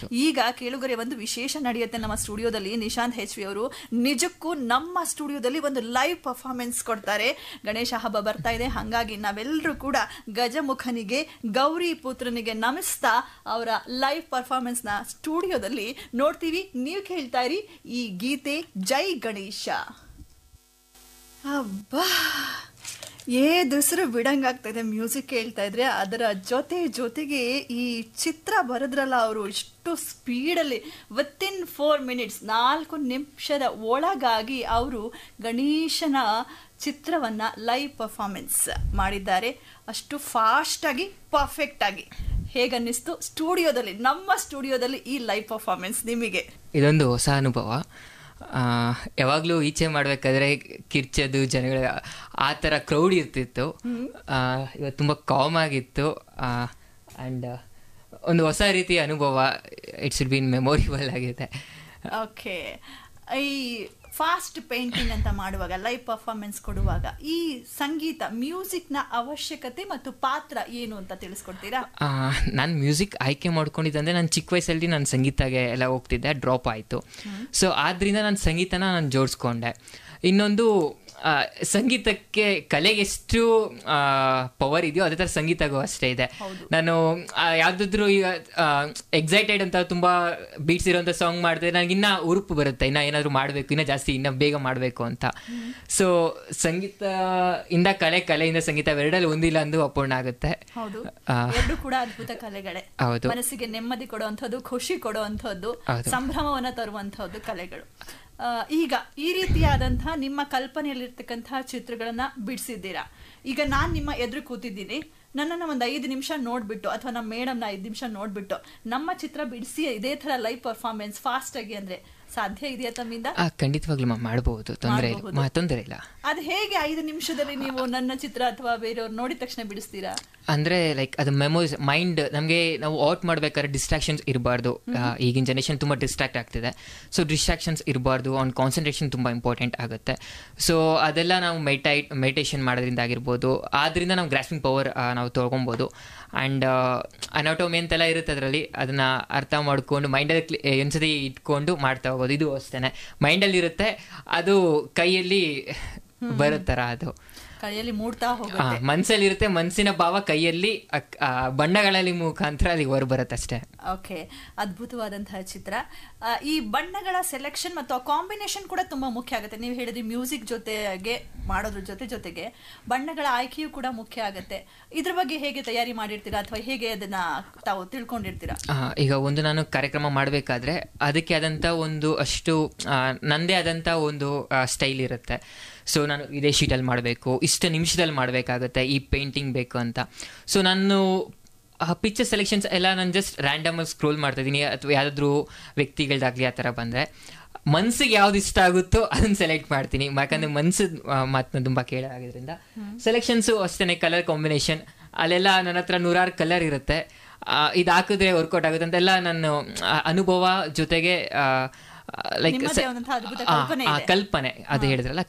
ಈಗ ಕೇಳುಗರೆ ಒಂದು ವಿಶೇಷ ನಡೆಯುತ್ತೆ ನಮ್ಮ ಸ್ಟುಡಿಯೋದಲ್ಲಿ. ನಿಶಾಂತ್ ಹೆಚ್ ವಿ ಅವರು ನಿಜಕ್ಕೂ ನಮ್ಮ ಸ್ಟುಡಿಯೋದಲ್ಲಿ ಒಂದು ಲೈವ್ ಪರ್ಫಾರ್ಮೆನ್ಸ್ ಕೊಡ್ತಾರೆ. ಗಣೇಶ ಹಬ್ಬ ಬರ್ತಾ ಇದೆ, ಹಾಗಾಗಿ ನಾವೆಲ್ಲರೂ ಕೂಡ ಗಜಮುಖನಿಗೆ ಗೌರಿ ಪುತ್ರನಿಗೆ ನಮಿಸ್ತಾ ಅವರ ಲೈವ್ ಪರ್ಫಾರ್ಮೆನ್ಸ್ ನ ಸ್ಟುಡಿಯೋದಲ್ಲಿ ನೋಡ್ತೀವಿ. ನೀವು ಕೇಳ್ತಾ ಇರಿ ಈ ಗೀತೆ ಜೈ ಗಣೇಶ. ಅಬ್ಬಾ, ದಸರು ಬಿಡಂಗಾಗ್ತಾ ಇದೆ ಮ್ಯೂಸಿಕ್ ಕೇಳ್ತಾ ಇದ್ರೆ. ಅದರ ಜೊತೆಗೆ ಈ ಚಿತ್ರ ಬರೆದ್ರಲ್ಲ ಅವರು, ಇಷ್ಟು ಸ್ಪೀಡಲ್ಲಿ ವಿತಿನ್ 4 minutes 4 ನಿಮಿಷದ ಒಳಗಾಗಿ ಅವರು ಗಣೇಶನ ಚಿತ್ರವನ್ನ ಲೈವ್ ಪರ್ಫಾರ್ಮೆನ್ಸ್ ಮಾಡಿದ್ದಾರೆ. ಅಷ್ಟು ಫಾಸ್ಟ್ ಆಗಿ, ಪರ್ಫೆಕ್ಟ್ ಆಗಿ. ಹೇಗನ್ನಿಸ್ತು ಸ್ಟುಡಿಯೋದಲ್ಲಿ, ನಮ್ಮ ಸ್ಟುಡಿಯೋದಲ್ಲಿ ಈ ಲೈವ್ ಪರ್ಫಾರ್ಮೆನ್ಸ್ ನಿಮಗೆ? ಇದೊಂದು ಹೊಸ ಅನುಭವ. ಯಾವಾಗಲೂ ಈಚೆ ಮಾಡಬೇಕಾದ್ರೆ ಕಿರ್ಚೋದು ಜನಗಳ ಆ ಥರ ಕ್ರೌಡ್ ಇರ್ತಿತ್ತು. ಇವತ್ತು ತುಂಬ ಕಾಮ್ ಆಗಿತ್ತು ಆ್ಯಂಡ್ ಒಂದು ಹೊಸ ರೀತಿಯ ಅನುಭವ. ಇಟ್ಸ್ ಬೀನ್ ಮೆಮೊರೇಬಲ್ ಆಗಿದೆ. ಓಕೆ, ಈ ಫಾಸ್ಟ್ ಪೇಂಟಿಂಗ್ ಅಂತ ಮಾಡುವಾಗ, ಲೈವ್ ಪರ್ಫಾರ್ಮೆನ್ಸ್ ಕೊಡುವಾಗ ಈ ಸಂಗೀತ ಮ್ಯೂಸಿಕ್ನ ಅವಶ್ಯಕತೆ ಮತ್ತು ಪಾತ್ರ ಏನು ಅಂತ ತಿಳಿಸ್ಕೊಡ್ತೀರಾ? ನಾನು ಮ್ಯೂಸಿಕ್ ಆಯ್ಕೆ ಮಾಡ್ಕೊಂಡಿದ್ದಂದರೆ ನಾನು ಚಿಕ್ಕ ವಯಸ್ಸಲ್ಲಿ ನಾನು ಸಂಗೀತಗೆ ಎಲ್ಲ ಹೋಗ್ತಿದ್ದೆ, ಡ್ರಾಪ್ ಆಯಿತು. ಸೊ ಆದ್ದರಿಂದ ನಾನು ಸಂಗೀತನ ನಾನು ಜೋಡಿಸ್ಕೊಂಡೆ. ಇನ್ನೊಂದು ಸಂಗೀತಕ್ಕೆ, ಕಲೆಗೆ ಎಷ್ಟು ಪವರ್ ಇದೆಯೋ ಅದೇ ಥರ ಸಂಗೀತಗೂ ಅಷ್ಟೇ ಇದೆ. ನಾನು ಯಾವುದಾದ್ರೂ ಈಗ ಎಕ್ಸೈಟೆಡ್ ಅಂತ ತುಂಬ ಬೀಟ್ಸ್ ಇರೋಂಥ ಸಾಂಗ್ ಮಾಡಿದ್ರೆ ನನಗಿನ್ನ ಉರುಪು ಬರುತ್ತೆ, ಇನ್ನೂ ಏನಾದರೂ ಮಾಡಬೇಕು, ಇನ್ನೂ ಜಾಸ್ತಿ, ಇನ್ನೂ ಬೇಗ ಮಾಡಬೇಕು ಅಂತ. ಸೊ ಸಂಗೀತ ಇಂದ ಕಲೆಯಿಂದ ಸಂಗೀತ ಎರಡಲ್ಲಿ ಒಂದಿಲ್ಲ ಅಂದು ಅಪೂರ್ಣ ಆಗುತ್ತೆ. ಹೌದು, ಎರಡು ಕೂಡ ಅದ್ಭುತ ಕಲೆಗಳೇ. ಹೌದು, ಮನಸ್ಸಿಗೆ ನೆಮ್ಮದಿ ಕೊಡುವಂಥದ್ದು, ಖುಷಿ ಕೊಡುವಂಥದ್ದು, ಸಂಭ್ರಮವನ್ನ ತರುವಂಥದ್ದು ಕಲೆಗಳು. ಈಗ ಈ ರೀತಿಯಾದಂತಹ ನಿಮ್ಮ ಕಲ್ಪನೆಯಲ್ಲಿರ್ತಕ್ಕಂತಹ ಚಿತ್ರಗಳನ್ನ ಬಿಡಿಸಿದ್ದೀರಾ. ಈಗ ನಾನು ನಿಮ್ಮ ಎದುರು ಕೂತಿದ್ದೀನಿ, ನನ್ನನ್ನು ಒಂದು 5 ನಿಮಿಷ ನೋಡ್ಬಿಟ್ಟು, ಅಥವಾ ನಮ್ಮ ಮೇಡಮ್ನ 5 ನಿಮಿಷ ನೋಡ್ಬಿಟ್ಟು ನಮ್ಮ ಚಿತ್ರ ಬಿಡಿಸಿ ಇದೇ ತರ ಲೈವ್ ಪರ್ಫಾರ್ಮೆನ್ಸ್ ಫಾಸ್ಟ್ ಆಗಿ ಅಂದ್ರೆ ಸಾಧ್ಯ ಇದೆಯಾ ತಮ್ಮಿಂದ? ಖಂಡಿತವಾಗ್ಲೂ ಮಾಡಬಹುದು, ತೊಂದರೆ ಇಲ್ಲ. ಅದು ಹೇಗೆ 5 ನಿಮಿಷದಲ್ಲಿ ನೀವು ನನ್ನ ಚಿತ್ರ ಅಥವಾ ಬೇರೆಯವ್ರು ನೋಡಿದ ತಕ್ಷಣ ಬಿಡಿಸ್ತೀರಾ? ಅಂದರೆ ಲೈಕ್ ಅದು ಮೆಮೊರೀಸ್, ಮೈಂಡ್ ನಮಗೆ ನಾವು ಔಟ್ ಮಾಡ್ಬೇಕಾದ್ರೆ ಡಿಸ್ಟ್ರಾಕ್ಷನ್ಸ್ ಇರಬಾರ್ದು. ಈಗಿನ ಜನರೇಷನ್ ತುಂಬ ಡಿಸ್ಟ್ರಾಕ್ಟ್ ಆಗ್ತಿದೆ. ಸೊ ಡಿಸ್ಟ್ರಾಕ್ಷನ್ಸ್ ಇರಬಾರ್ದು, ಆನ್ ಕಾನ್ಸಂಟ್ರೇಷನ್ ತುಂಬ ಇಂಪಾರ್ಟೆಂಟ್ ಆಗುತ್ತೆ. ಸೊ ಅದೆಲ್ಲ ನಾವು ಮೆಡಿಟೇಷನ್ ಮಾಡೋದ್ರಿಂದ ಆಗಿರ್ಬೋದು, ಆದ್ದರಿಂದ ನಾವು ಗ್ರಾಸ್ಪಿಂಗ್ ಪವರ್ ನಾವು ತೊಗೊಬೋದು. ಆ್ಯಂಡ್ ಅನಾಟೋಮಿ ಅಂತೆಲ್ಲ ಇರುತ್ತೆ ಅದರಲ್ಲಿ, ಅದನ್ನು ಅರ್ಥ ಮಾಡ್ಕೊಂಡು ಮೈಂಡಲ್ಲಿ ಒಂದ್ಸತಿ ಇಟ್ಕೊಂಡು ಮಾಡ್ತಾ ಹೋಗೋದು. ಇದು ಅಷ್ಟೇ, ಮೈಂಡಲ್ಲಿ ಇರುತ್ತೆ, ಅದು ಕೈಯಲ್ಲಿ ಬರುತ್ತರ, ಅದು ಕೈಯಲ್ಲಿ ಮೂಡ್ತಾ ಹೋಗುತ್ತೆ. ಮನಸ್ಸಲ್ಲಿ ಇರುತ್ತೆ, ಮನಸ್ಸಿನ ಭಾವ ಕೈಯಲ್ಲಿ ಬಣ್ಣಗಳಲ್ಲಿ ಮುಖಾಂತರ ಅಲ್ಲಿ ಹೊರ ಬರುತ್ತೆ ಅಷ್ಟೇ. ಓಕೆ, ಅದ್ಭುತವಾದಂತಹ ಚಿತ್ರ. ಈ ಬಣ್ಣಗಳ ಸೆಲೆಕ್ಷನ್ ಮತ್ತು ಕಾಂಬಿನೇಷನ್ ಕೂಡ ತುಂಬಾ ಮುಖ್ಯ ಆಗುತ್ತೆ. ನೀವು ಹೇಳಿದ್ರಿ ಮ್ಯೂಸಿಕ್ ಜೊತೆಗೆ ಮಾಡೋದ್ರ ಜೊತೆಗೆ ಬಣ್ಣಗಳ ಆಯ್ಕೆಯೂ ಕೂಡ ಮುಖ್ಯ ಆಗುತ್ತೆ. ಇದ್ರ ಬಗ್ಗೆ ಹೇಗೆ ತಯಾರಿ ಮಾಡಿರ್ತೀರಾ ಅಥವಾ ಹೇಗೆ ಅದನ್ನ ತಾವು ತಿಳ್ಕೊಂಡಿರ್ತೀರಾ? ಈಗ ಒಂದು ನಾನು ಕಾರ್ಯಕ್ರಮ ಮಾಡಬೇಕಾದ್ರೆ ಅದಕ್ಕೆ ಆದಂಥ ಒಂದು ಅಷ್ಟು ನನ್ನದೇ ಆದಂಥ ಒಂದು ಸ್ಟೈಲ್ ಇರುತ್ತೆ. ಸೊ ನಾನು ಇದೇ ಶೀಟಲ್ಲಿ ಮಾಡಬೇಕು, ಇಷ್ಟು ನಿಮಿಷದಲ್ಲಿ ಮಾಡಬೇಕಾಗುತ್ತೆ, ಈ ಪೇಂಟಿಂಗ್ ಬೇಕು ಅಂತ. ಸೊ ನಾನು ಪಿಕ್ಚರ್ ಸೆಲೆಕ್ಷನ್ಸ್ ಎಲ್ಲ ನಾನು ಜಸ್ಟ್ ರ್ಯಾಂಡಮಾಗಿ ಸ್ಕ್ರೋಲ್ ಮಾಡ್ತಾಯಿದ್ದೀನಿ, ಅಥವಾ ಯಾವುದಾದ್ರೂ ವ್ಯಕ್ತಿಗಳದಾಗಲಿ ಆ ಥರ ಬಂದರೆ ಮನಸ್ಸಿಗೆ ಯಾವ್ದು ಇಷ್ಟ ಆಗುತ್ತೋ ಅದನ್ನು ಸೆಲೆಕ್ಟ್ ಮಾಡ್ತೀನಿ. ಯಾಕಂದರೆ ಮನಸ್ಸಿನ ಮಾತನ್ನ ತುಂಬ ಕೇಳಾಗಿದ್ದರಿಂದ ಸೆಲೆಕ್ಷನ್ಸು ಅಷ್ಟೇ. ಕಲರ್ ಕಾಂಬಿನೇಷನ್ ಅಲ್ಲೆಲ್ಲ ನನ್ನ ಹತ್ರ 100 ಕಲರ್ ಇರುತ್ತೆ. ಇದು ಹಾಕಿದ್ರೆ ವರ್ಕೌಟ್ ಆಗುತ್ತೆ ಅಂತೆಲ್ಲ ನನ್ನ ಅನುಭವ ಜೊತೆಗೆ ಲೈಕ್ ಕಲ್ಪನೆ, ಅದು ಹೇಳಿದ್ರಲ್ಲ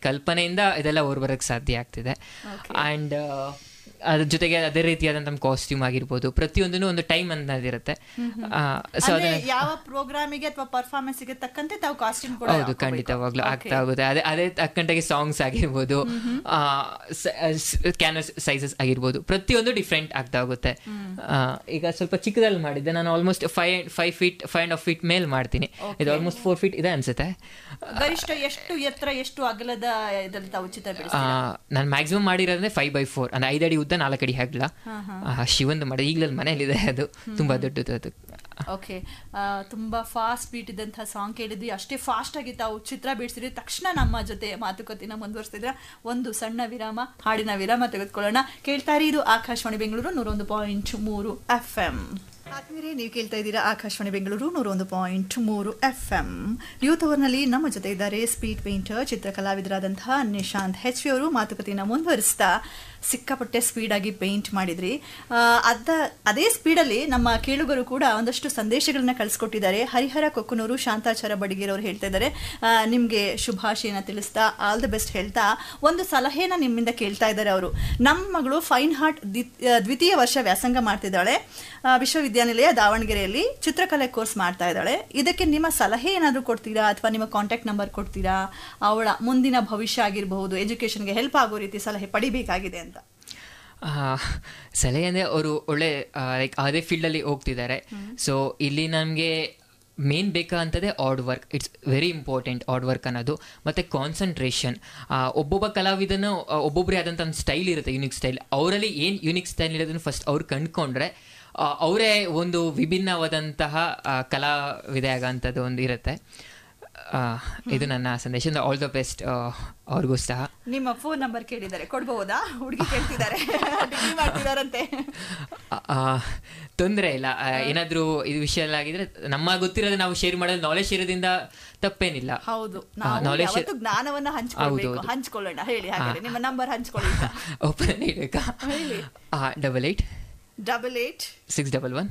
ಕಲ್ಪನೆಯಿಂದ ಇದೆಲ್ಲ ಹೊರಬರಕ್ಕೆ ಸಾಧ್ಯ ಆಗ್ತಿದೆ. ಆ್ಯಂಡ್ ಅದ್ರ ಜೊತೆಗೆ ಅದೇ ರೀತಿಯಾದಂಥ ಕಾಸ್ಟ್ಯೂಮ್ ಆಗಿರ್ಬೋದು, ಪ್ರತಿಯೊಂದೂ ಒಂದು ಟೈಮ್ ಅನ್ನೋದಿರುತ್ತೆ. ಸೊ ಯಾವ ಪ್ರೋಗ್ರಾಮಿಗೆ ಅಥವಾ ಪರ್ಫಾರ್ಮೆನ್ಸ್ಗೆ ತಕ್ಕಂತೆ ತಾವು ಕಾಸ್ಟ್ಯೂಮ್ ಕೂಡ ಹೌದು, ಖಂಡಿತವಾಗ್ಲೂ ಆಗ್ತಾ ಹೋಗುತ್ತೆ. ಅದೇ ತಕ್ಕಂಟಾಗಿ ಸಾಂಗ್ಸ್ ಆಗಿರ್ಬೋದು, ಕ್ಯಾನ್ವಸ್ ಸೈಜಸ್ ಆಗಿರ್ಬೋದು, ಪ್ರತಿಯೊಂದು ಡಿಫ್ರೆಂಟ್ ಆಗ್ತಾ ಹೋಗುತ್ತೆ. ಈಗ ಸ್ವಲ್ಪ ಚಿಕ್ಕದಲ್ಲಿ ಮಾಡಿದ್ದೆ ನಾನು, ಆಲ್ಮೋಸ್ಟ್ 5 feet 5.5 feet ಮೇಲೆ ಮಾಡ್ತೀನಿ. ಇದು ಆಲ್ಮೋಸ್ಟ್ 4 feet ಇದೆ ಅನ್ಸುತ್ತೆ. ಗರಿಷ್ಠ ಎಷ್ಟು ಎತ್ತರ, ಎಷ್ಟು ಅಗಲದ ಇದರಲ್ಲಿ ತಾವು ಚಿತ್ರ ಬಿಡಿಸ್ತೀರಾ? ನಾನು ಮ್ಯಾಕ್ಸಿಮಮ್ ಮಾಡಿರೋದ್ರೆ 5x4, ಅಂದ್ರೆ 5 ಅಡಿ ಉದ್ದ 4 ಅಡಿ ಹಗಲ. ಶಿವಂದು ಮಾಡಿ ಈಗಲಲ್ಲಿ ಮನೇಲಿದೆ, ಅದು ತುಂಬಾ ದೊಡ್ಡದು ಅದು. ಓಕೆ, ತುಂಬಾ ಫಾಸ್ಟ್ ಬೀಟ್ ಇದ್ದಂತಹ ಸಾಂಗ್ ಕೇಳಿದ್ವಿ. ಅಷ್ಟೇ ಫಾಸ್ಟ್ ಆಗಿ ತಾವು ಚಿತ್ರ ಬಿಡಿಸಿದ್ರಿ. ತಕ್ಷಣ ನಮ್ಮ ಜೊತೆ ಮಾತುಕತೆನ ಮುಂದುವರಿಸ್ತಿದ್ರ. ಒಂದು ಸಣ್ಣ ವಿರಾಮ, ಹಾಡಿನ ವಿರಾಮ ತೆಗೆದುಕೊಳ್ಳೋಣ. ಕೇಳ್ತಾ ಇರಿ, ಇದು ಆಕಾಶವಾಣಿ ಬೆಂಗಳೂರು 101.3 FM. ಆದ್ಮೇಲೆ ನೀವು ಕೇಳ್ತಾ ಇದ್ದೀರಾ ಆಕಾಶವಾಣಿ ಬೆಂಗಳೂರು 101.3 FM. ಯೂತ್ ಅವರ್ನಲ್ಲಿ ನಮ್ಮ ಜೊತೆ ಇದ್ದಾರೆ ಸ್ಪೀಡ್ ಪೇಂಟರ್, ಚಿತ್ರಕಲಾವಿದರಾದಂತಹ ನಿಶಾಂತ್ ಹೆಚ್ ವಿ ಅವರು. ಮಾತುಕತೆಯನ್ನು ಮುಂದುವರಿಸ್ತಾ ಸಿಕ್ಕಾಪಟ್ಟೆ ಸ್ಪೀಡಾಗಿ ಪೇಂಟ್ ಮಾಡಿದ್ರಿ. ಅದೇ ಸ್ಪೀಡಲ್ಲಿ ನಮ್ಮ ಕೇಳುಗರು ಕೂಡ ಒಂದಷ್ಟು ಸಂದೇಶಗಳನ್ನ ಕಳಿಸ್ಕೊಟ್ಟಿದ್ದಾರೆ. ಹರಿಹರ ಕೊಕ್ಕನೂರು ಶಾಂತಾಚಾರ ಬಡಿಗೇರವ್ರು ಹೇಳ್ತಾ ಇದ್ದಾರೆ, ನಿಮಗೆ ಶುಭಾಶಯನ ತಿಳಿಸ್ತಾ ಆಲ್ ದ ಬೆಸ್ಟ್ ಹೇಳ್ತಾ ಒಂದು ಸಲಹೆನ ನಿಮ್ಮಿಂದ ಕೇಳ್ತಾ ಇದ್ದಾರೆ ಅವರು. ನಮ್ಮ ಮಗಳು ಫೈನ್ ಹಾರ್ಟ್ ದ್ವಿತೀಯ ವರ್ಷ ವ್ಯಾಸಂಗ ಮಾಡ್ತಿದ್ದಾಳೆ, ವಿಶ್ವವಿದ್ಯಾನಿಲಯ ದಾವಣಗೆರೆಯಲ್ಲಿ ಚಿತ್ರಕಲೆ ಕೋರ್ಸ್ ಮಾಡ್ತಾ ಇದ್ದಾಳೆ. ಇದಕ್ಕೆ ನಿಮ್ಮ ಸಲಹೆ ಏನಾದರೂ ಕೊಡ್ತೀರಾ ಅಥವಾ ನಿಮ್ಮ ಕಾಂಟ್ಯಾಕ್ಟ್ ನಂಬರ್ ಕೊಡ್ತೀರಾ? ಅವಳ ಮುಂದಿನ ಭವಿಷ್ಯ ಆಗಿರಬಹುದು, ಎಜುಕೇಶನ್ಗೆ ಹೆಲ್ಪ್ ಆಗೋ ರೀತಿ ಸಲಹೆ ಪಡಿಬೇಕಾಗಿದೆ ಅಂತ. ಸಲಹೆ ಅಂದರೆ ಅವರು ಒಳ್ಳೆ ಲೈಕ್ ಅದೇ ಫೀಲ್ಡಲ್ಲಿ ಹೋಗ್ತಿದ್ದಾರೆ. ಸೊ ಇಲ್ಲಿ ನಮಗೆ ಮೇನ್ ಬೇಕಾದಂಥದ್ದೇ hard work. It's very important hard work ಅನ್ನೋದು, ಮತ್ತು ಕಾನ್ಸಂಟ್ರೇಷನ್. ಒಬ್ಬೊಬ್ಬ ಕಲಾವಿದನು ಒಬ್ಬೊಬ್ಬರೇ ಆದಂಥ ಒಂದು ಸ್ಟೈಲ್ ಇರುತ್ತೆ, ಯುನಿಕ್ ಸ್ಟೈಲ್. ಅವರಲ್ಲಿ ಏನು ಯುನಿಕ್ ಸ್ಟೈಲ್ ಇರೋದನ್ನು ಫಸ್ಟ್ ಅವ್ರು ಕಂಡುಕೊಂಡ್ರೆ ಅವರೇ ಒಂದು ವಿಭಿನ್ನವಾದಂತಹ ಕಲಾವಿದೆ ಆಗೋಂಥದ್ದು ಒಂದು ಇರುತ್ತೆ. ಇದು ನನ್ನ ಸಂದೇಶ. ಆಲ್ ದ ಬೆಸ್ಟ್ ಅವ್ರಿಗೂ ಸಹ. ನಿಮ್ಮ ಫೋನ್ ನಂಬರ್ ಕೇಳಿದ್ದಾರೆ, ಕೊಡ್ಬಹುದಾ? ಹುಡುಗಿ ಕೇಳ್ತಿದ್ದಾರೆ, ಮಾಡ್ತಿದಾರಂತೆ. ತೊಂದರೆ ಇಲ್ಲ, ಏನಾದರೂ ಇದು ವಿಷಯ ಎಲ್ಲ ಆಗಿದ್ರೆ ನಮ್ಮ ಗೊತ್ತಿರೋದು ನಾವು ಶೇರ್ ಮಾಡೋದು, ನಾಲೆಜ್ ಇರೋದ್ರಿಂದ ತಪ್ಪೇನಿಲ್ಲ. ಹೌದು, ನಾಲೆಜ್ ಜ್ಞಾನವನ್ನ ಹಂಚ್ಕೊಳ್ಳೋಣ. ಹೇಳಿ, ಹಾಗಾದ್ರೆ ನಿಮ್ಮ ನಂಬರ್ ಹಂಚ್ಕೊಳ್ಳಿ. ಓಪನ್ ಹೇಳಬೇಕಾ? 88 611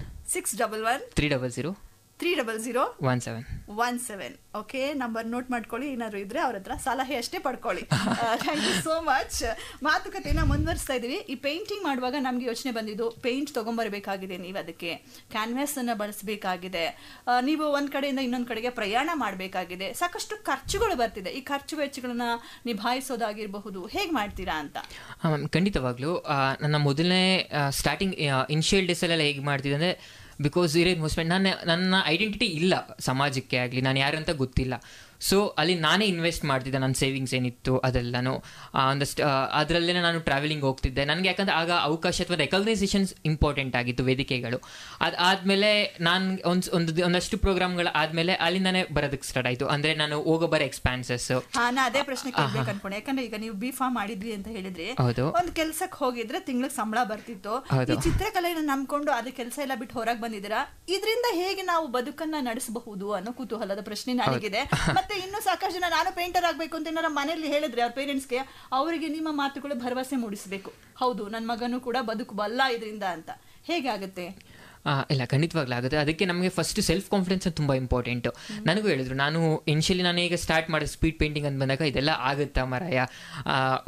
300 17. ಓಕೆ, ನಂಬರ್ ನೋಟ್ ಮಾಡ್ಕೊಳ್ಳಿ. ಏನಾದ್ರು ಇದ್ರೆ ಅವ್ರ ಹತ್ರ ಸಲಹೆ ಅಷ್ಟೇ ಪಡ್ಕೊಳ್ಳಿ. Thank you so much. ಮಾತುಕತೆನ ಮುಂದುವರಿಸ್ತಾ ಇದೀವಿ. ಈ ಪೇಂಟಿಂಗ್ ಮಾಡುವಾಗ ನಮ್ಗೆ ಯೋಚನೆ ಬಂದಿದ್ದು, ಪೇಂಟ್ ತಗೊಂಡ್ಬರ್ಬೇಕಾಗಿದೆ, ನೀವು ಅದಕ್ಕೆ ಕ್ಯಾನ್ವಾಸ್ ಅನ್ನ ಬಳಸಬೇಕಾಗಿದೆ, ನೀವು ಒಂದ್ ಕಡೆಯಿಂದ ಇನ್ನೊಂದ್ ಕಡೆಗೆ ಪ್ರಯಾಣ ಮಾಡಬೇಕಾಗಿದೆ, ಸಾಕಷ್ಟು ಖರ್ಚುಗಳು ಬರ್ತಿದೆ. ಈ ಖರ್ಚು ವೆಚ್ಚಗಳನ್ನ ನಿಭಾಯಿಸೋದಾಗಿರಬಹುದು, ಹೇಗ್ ಮಾಡ್ತೀರಾ ಅಂತ? ಖಂಡಿತವಾಗ್ಲೂ ನನ್ನ ಮೊದಲನೇ ಸ್ಟಾರ್ಟಿಂಗ್ ಇನಿಷಿಯಲ್ ಡೇಸ್ ಎಲ್ಲ ಹೇಗೆ ಮಾಡ್ತಿದ್ದೆ ಅಂದರೆ, ಬಿಕಾಸ್ ಇನ್ವೆಸ್ಟ್ಮೆಂಟ್ ನನ್ನ ಐಡೆಂಟಿಟಿ ಇಲ್ಲ ಸಮಾಜಕ್ಕೆ ಆಗಲಿ, ನಾನು ಯಾರಂತ ಗೊತ್ತಿಲ್ಲ. ಸೊ ಅಲ್ಲಿ ನಾನೇ ಇನ್ವೆಸ್ಟ್ ಮಾಡ್ತಿದ್ದೆ, ನನ್ನ ಸೇವಿಂಗ್ಸ್ ಏನಿತ್ತು ಅದೆಲ್ಲನೂ ಒಂದಷ್ಟು ಅದರಲ್ಲೇ ನಾನು ಟ್ರಾವೆಲಿಂಗ್ ಹೋಗ್ತಿದ್ದೆ. ನನಗೆ ಯಾಕಂದರೆ ಆಗ ಅವಕಾಶ ಅಥವಾ ರೆಕಗ್ನೈಸೇಷನ್ಸ್ ಇಂಪಾರ್ಟೆಂಟ್ ಆಗಿತ್ತು, ವೇದಿಕೆಗಳು. ಅದಾದಮೇಲೆ ನಾನು ಒಂದಷ್ಟು ಪ್ರೋಗ್ರಾಮ್ಗಳು ಆದಮೇಲೆ ಅಲ್ಲಿಂದಾನೇ ಬರೋದಕ್ಕೆ ಸ್ಟಾರ್ಟ್ ಆಯಿತು. ಅಂದರೆ ನಾನು ಹೋಗೋ ಬರೋ ಎಕ್ಸ್ಪಾನ್ಸಸ್. ನಾ ಅದೇ ಪ್ರಶ್ನೆ ಕೇಳಬೇಕು ಅನ್ಕೊಂಡೆ, ಯಾಕಂದ್ರೆ ಈಗ ನೀವು B.Pharm ಮಾಡಿದ್ವಿ ಅಂತ ಹೇಳಿದ್ರೆ, ಒಂದು ಕೆಲ್ಸಕ್ಕೆ ಹೋಗಿದ್ರೆ ತಿಂಗಳಿಗೆ ಸಂಬಳ ಬರ್ತಿತ್ತು. ಈ ಚಿತ್ರಕಲೆಯನ್ನು ನಂಬ್ಕೊಂಡು ಅದೇ ಕೆಲಸ ಎಲ್ಲ ಬಿಟ್ಟು ಹೊರಗೆ ಬಂದಿದ್ದೀರಾ, ಇದರಿಂದ ಹೇಗೆ ನಾವು ಬದುಕನ್ನ ನಡೆಸಬಹುದು ಅನ್ನೋ ಕುತೂಹಲದ ಪ್ರಶ್ನೆ ನನಗಿದೆ. ಮತ್ತೆ ಇನ್ನು ಸಾಕಷ್ಟು ಜನ ನಾನು ಪೇಂಟರ್ ಆಗ್ಬೇಕು ಅಂತ ಏನಾರ ಮನೆಯಲ್ಲಿ ಹೇಳಿದ್ರೆ ಅವ್ರ ಪೇರೆಂಟ್ಸ್ಗೆ, ಅವರಿಗೆ ನಿಮ್ಮ ಮಾತುಗಳು ಭರವಸೆ ಮೂಡಿಸಬೇಕು. ಹೌದು, ನನ್ನ ಮಗನೂ ಕೂಡ ಬದುಕಬಲ್ಲ ಇದರಿಂದ ಅಂತ. ಹೇಗಾಗುತ್ತೆ? ಇಲ್ಲ, ಖಂಡಿತವಾಗ್ಲಾಗುತ್ತೆ. ಅದಕ್ಕೆ ನಮಗೆ ಫಸ್ಟ್ ಸೆಲ್ಫ್ ಕಾನ್ಫಿಡೆನ್ಸ್ ತುಂಬ ಇಂಪಾರ್ಟೆಂಟು. ನನಗೂ ಹೇಳಿದ್ರು, ನಾನು ಇನಿಷಿಯಲಿ ನಾನು ಈಗ ಸ್ಟಾರ್ಟ್ ಮಾಡಿದ ಸ್ಪೀಡ್ ಪೇಂಟಿಂಗ್ ಅಂತ ಬಂದಾಗ ಇದೆಲ್ಲ ಆಗುತ್ತಾ ಮರಾಯ,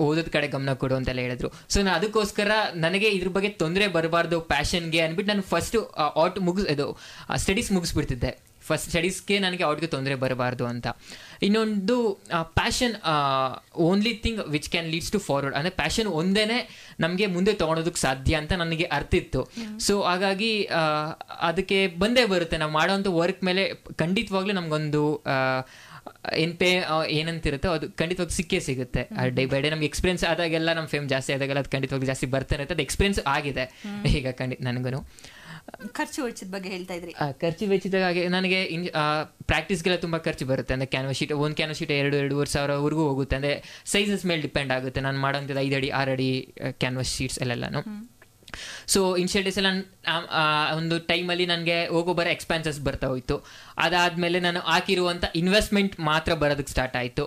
ಓದೋದ ಕಡೆ ಗಮನ ಕೊಡು ಅಂತೆಲ್ಲ ಹೇಳಿದ್ರು. ಸೊ ನಾನು ಅದಕ್ಕೋಸ್ಕರ ನನಗೆ ಇದ್ರ ಬಗ್ಗೆ ತೊಂದರೆ ಬರಬಾರ್ದು ಪ್ಯಾಷನ್ಗೆ ಅಂದ್ಬಿಟ್ಟು ನಾನು ಫಸ್ಟು ಸ್ಟಡೀಸ್ ಮುಗಿಸ್ಬಿಡ್ತಿದ್ದೆ. ಫಸ್ಟ್ ಸ್ಟಡೀಸ್ಗೆ ನನಗೆ ಅವ್ರಿಗೆ ತೊಂದರೆ ಬರಬಾರ್ದು ಅಂತ. ಇನ್ನೊಂದು passion only thing which can leads to forward. ಅಂದರೆ ಪ್ಯಾಷನ್ ಒಂದೇ ನಮಗೆ ಮುಂದೆ ತೊಗೊಳೋದಕ್ಕೆ ಸಾಧ್ಯ ಅಂತ ನನಗೆ ಅರ್ಥ ಇತ್ತು. ಸೊ ಹಾಗಾಗಿ ಅದಕ್ಕೆ ಬಂದೇ ಬರುತ್ತೆ. ನಾವು ಮಾಡೋವಂಥ ವರ್ಕ್ ಮೇಲೆ ಖಂಡಿತವಾಗ್ಲೂ ನಮಗೊಂದು ಏನಂತಿರುತ್ತೋ ಅದು ಖಂಡಿತವಾಗಿ ಸಿಕ್ಕೇ ಸಿಗುತ್ತೆ. ಡೇ ಬೈ ಡೇ ನಮ್ಗೆ ಎಕ್ಸ್ಪೀರಿಯನ್ಸ್ ಆದಾಗೆಲ್ಲ, ನಮ್ಮ ಫೇಮ್ ಜಾಸ್ತಿ ಆದಾಗೆಲ್ಲ ಅದು ಖಂಡಿತವಾಗಿ ಜಾಸ್ತಿ ಬರ್ತಾ ಇರುತ್ತೆ. ಅದು ಎಕ್ಸ್ಪೀರಿಯನ್ಸ್ ಆಗಿದೆ ಈಗ ನನಗೂ. ಖರ್ಚು ವೆಚ್ಚದ ಬಗ್ಗೆ ಹೇಳ್ತಾ ಇದ್ರಿ. ಖರ್ಚು ವೆಚ್ಚದಾಗೆ ನನಗೆ ಪ್ರಾಕ್ಟೀಸ್ಗೆಲ್ಲ ತುಂಬ ಖರ್ಚು ಬರುತ್ತೆ. ಅಂದರೆ ಕ್ಯಾನ್ವಾಸ್ ಶೀಟ್, ಒಂದು ಕ್ಯಾನ್ವಾಸ್ ಶೀಟ್ 2-2.5 ಸಾವಿರವರೆಗೂ ಹೋಗುತ್ತೆ. ಅಂದರೆ ಸೈಜಸ್ ಮೇಲೆ ಡಿಪೆಂಡ್ ಆಗುತ್ತೆ. ನಾನು ಮಾಡೋಂಥದ್ದು 5 ಅಡಿ 6 ಅಡಿ ಕ್ಯಾನ್ವಾಸ್ ಶೀಟ್ಸ್ ಎಲ್ಲೆಲ್ಲೂ. ಸೊ ಇನ್ಷಿಯಲ್ ಡೇಸ್ ಎಲ್ಲ ಒಂದು ಟೈಮಲ್ಲಿ ನನಗೆ ಹೋಗೋ ಬರೋ ಎಕ್ಸ್ಪೆನ್ಸಸ್ ಬರ್ತಾ ಹೋಯಿತು. ಅದಾದಮೇಲೆ ನಾನು ಹಾಕಿರುವಂಥ ಇನ್ವೆಸ್ಟ್ಮೆಂಟ್ ಮಾತ್ರ ಬರೋದಕ್ಕೆ ಸ್ಟಾರ್ಟ್ ಆಯಿತು.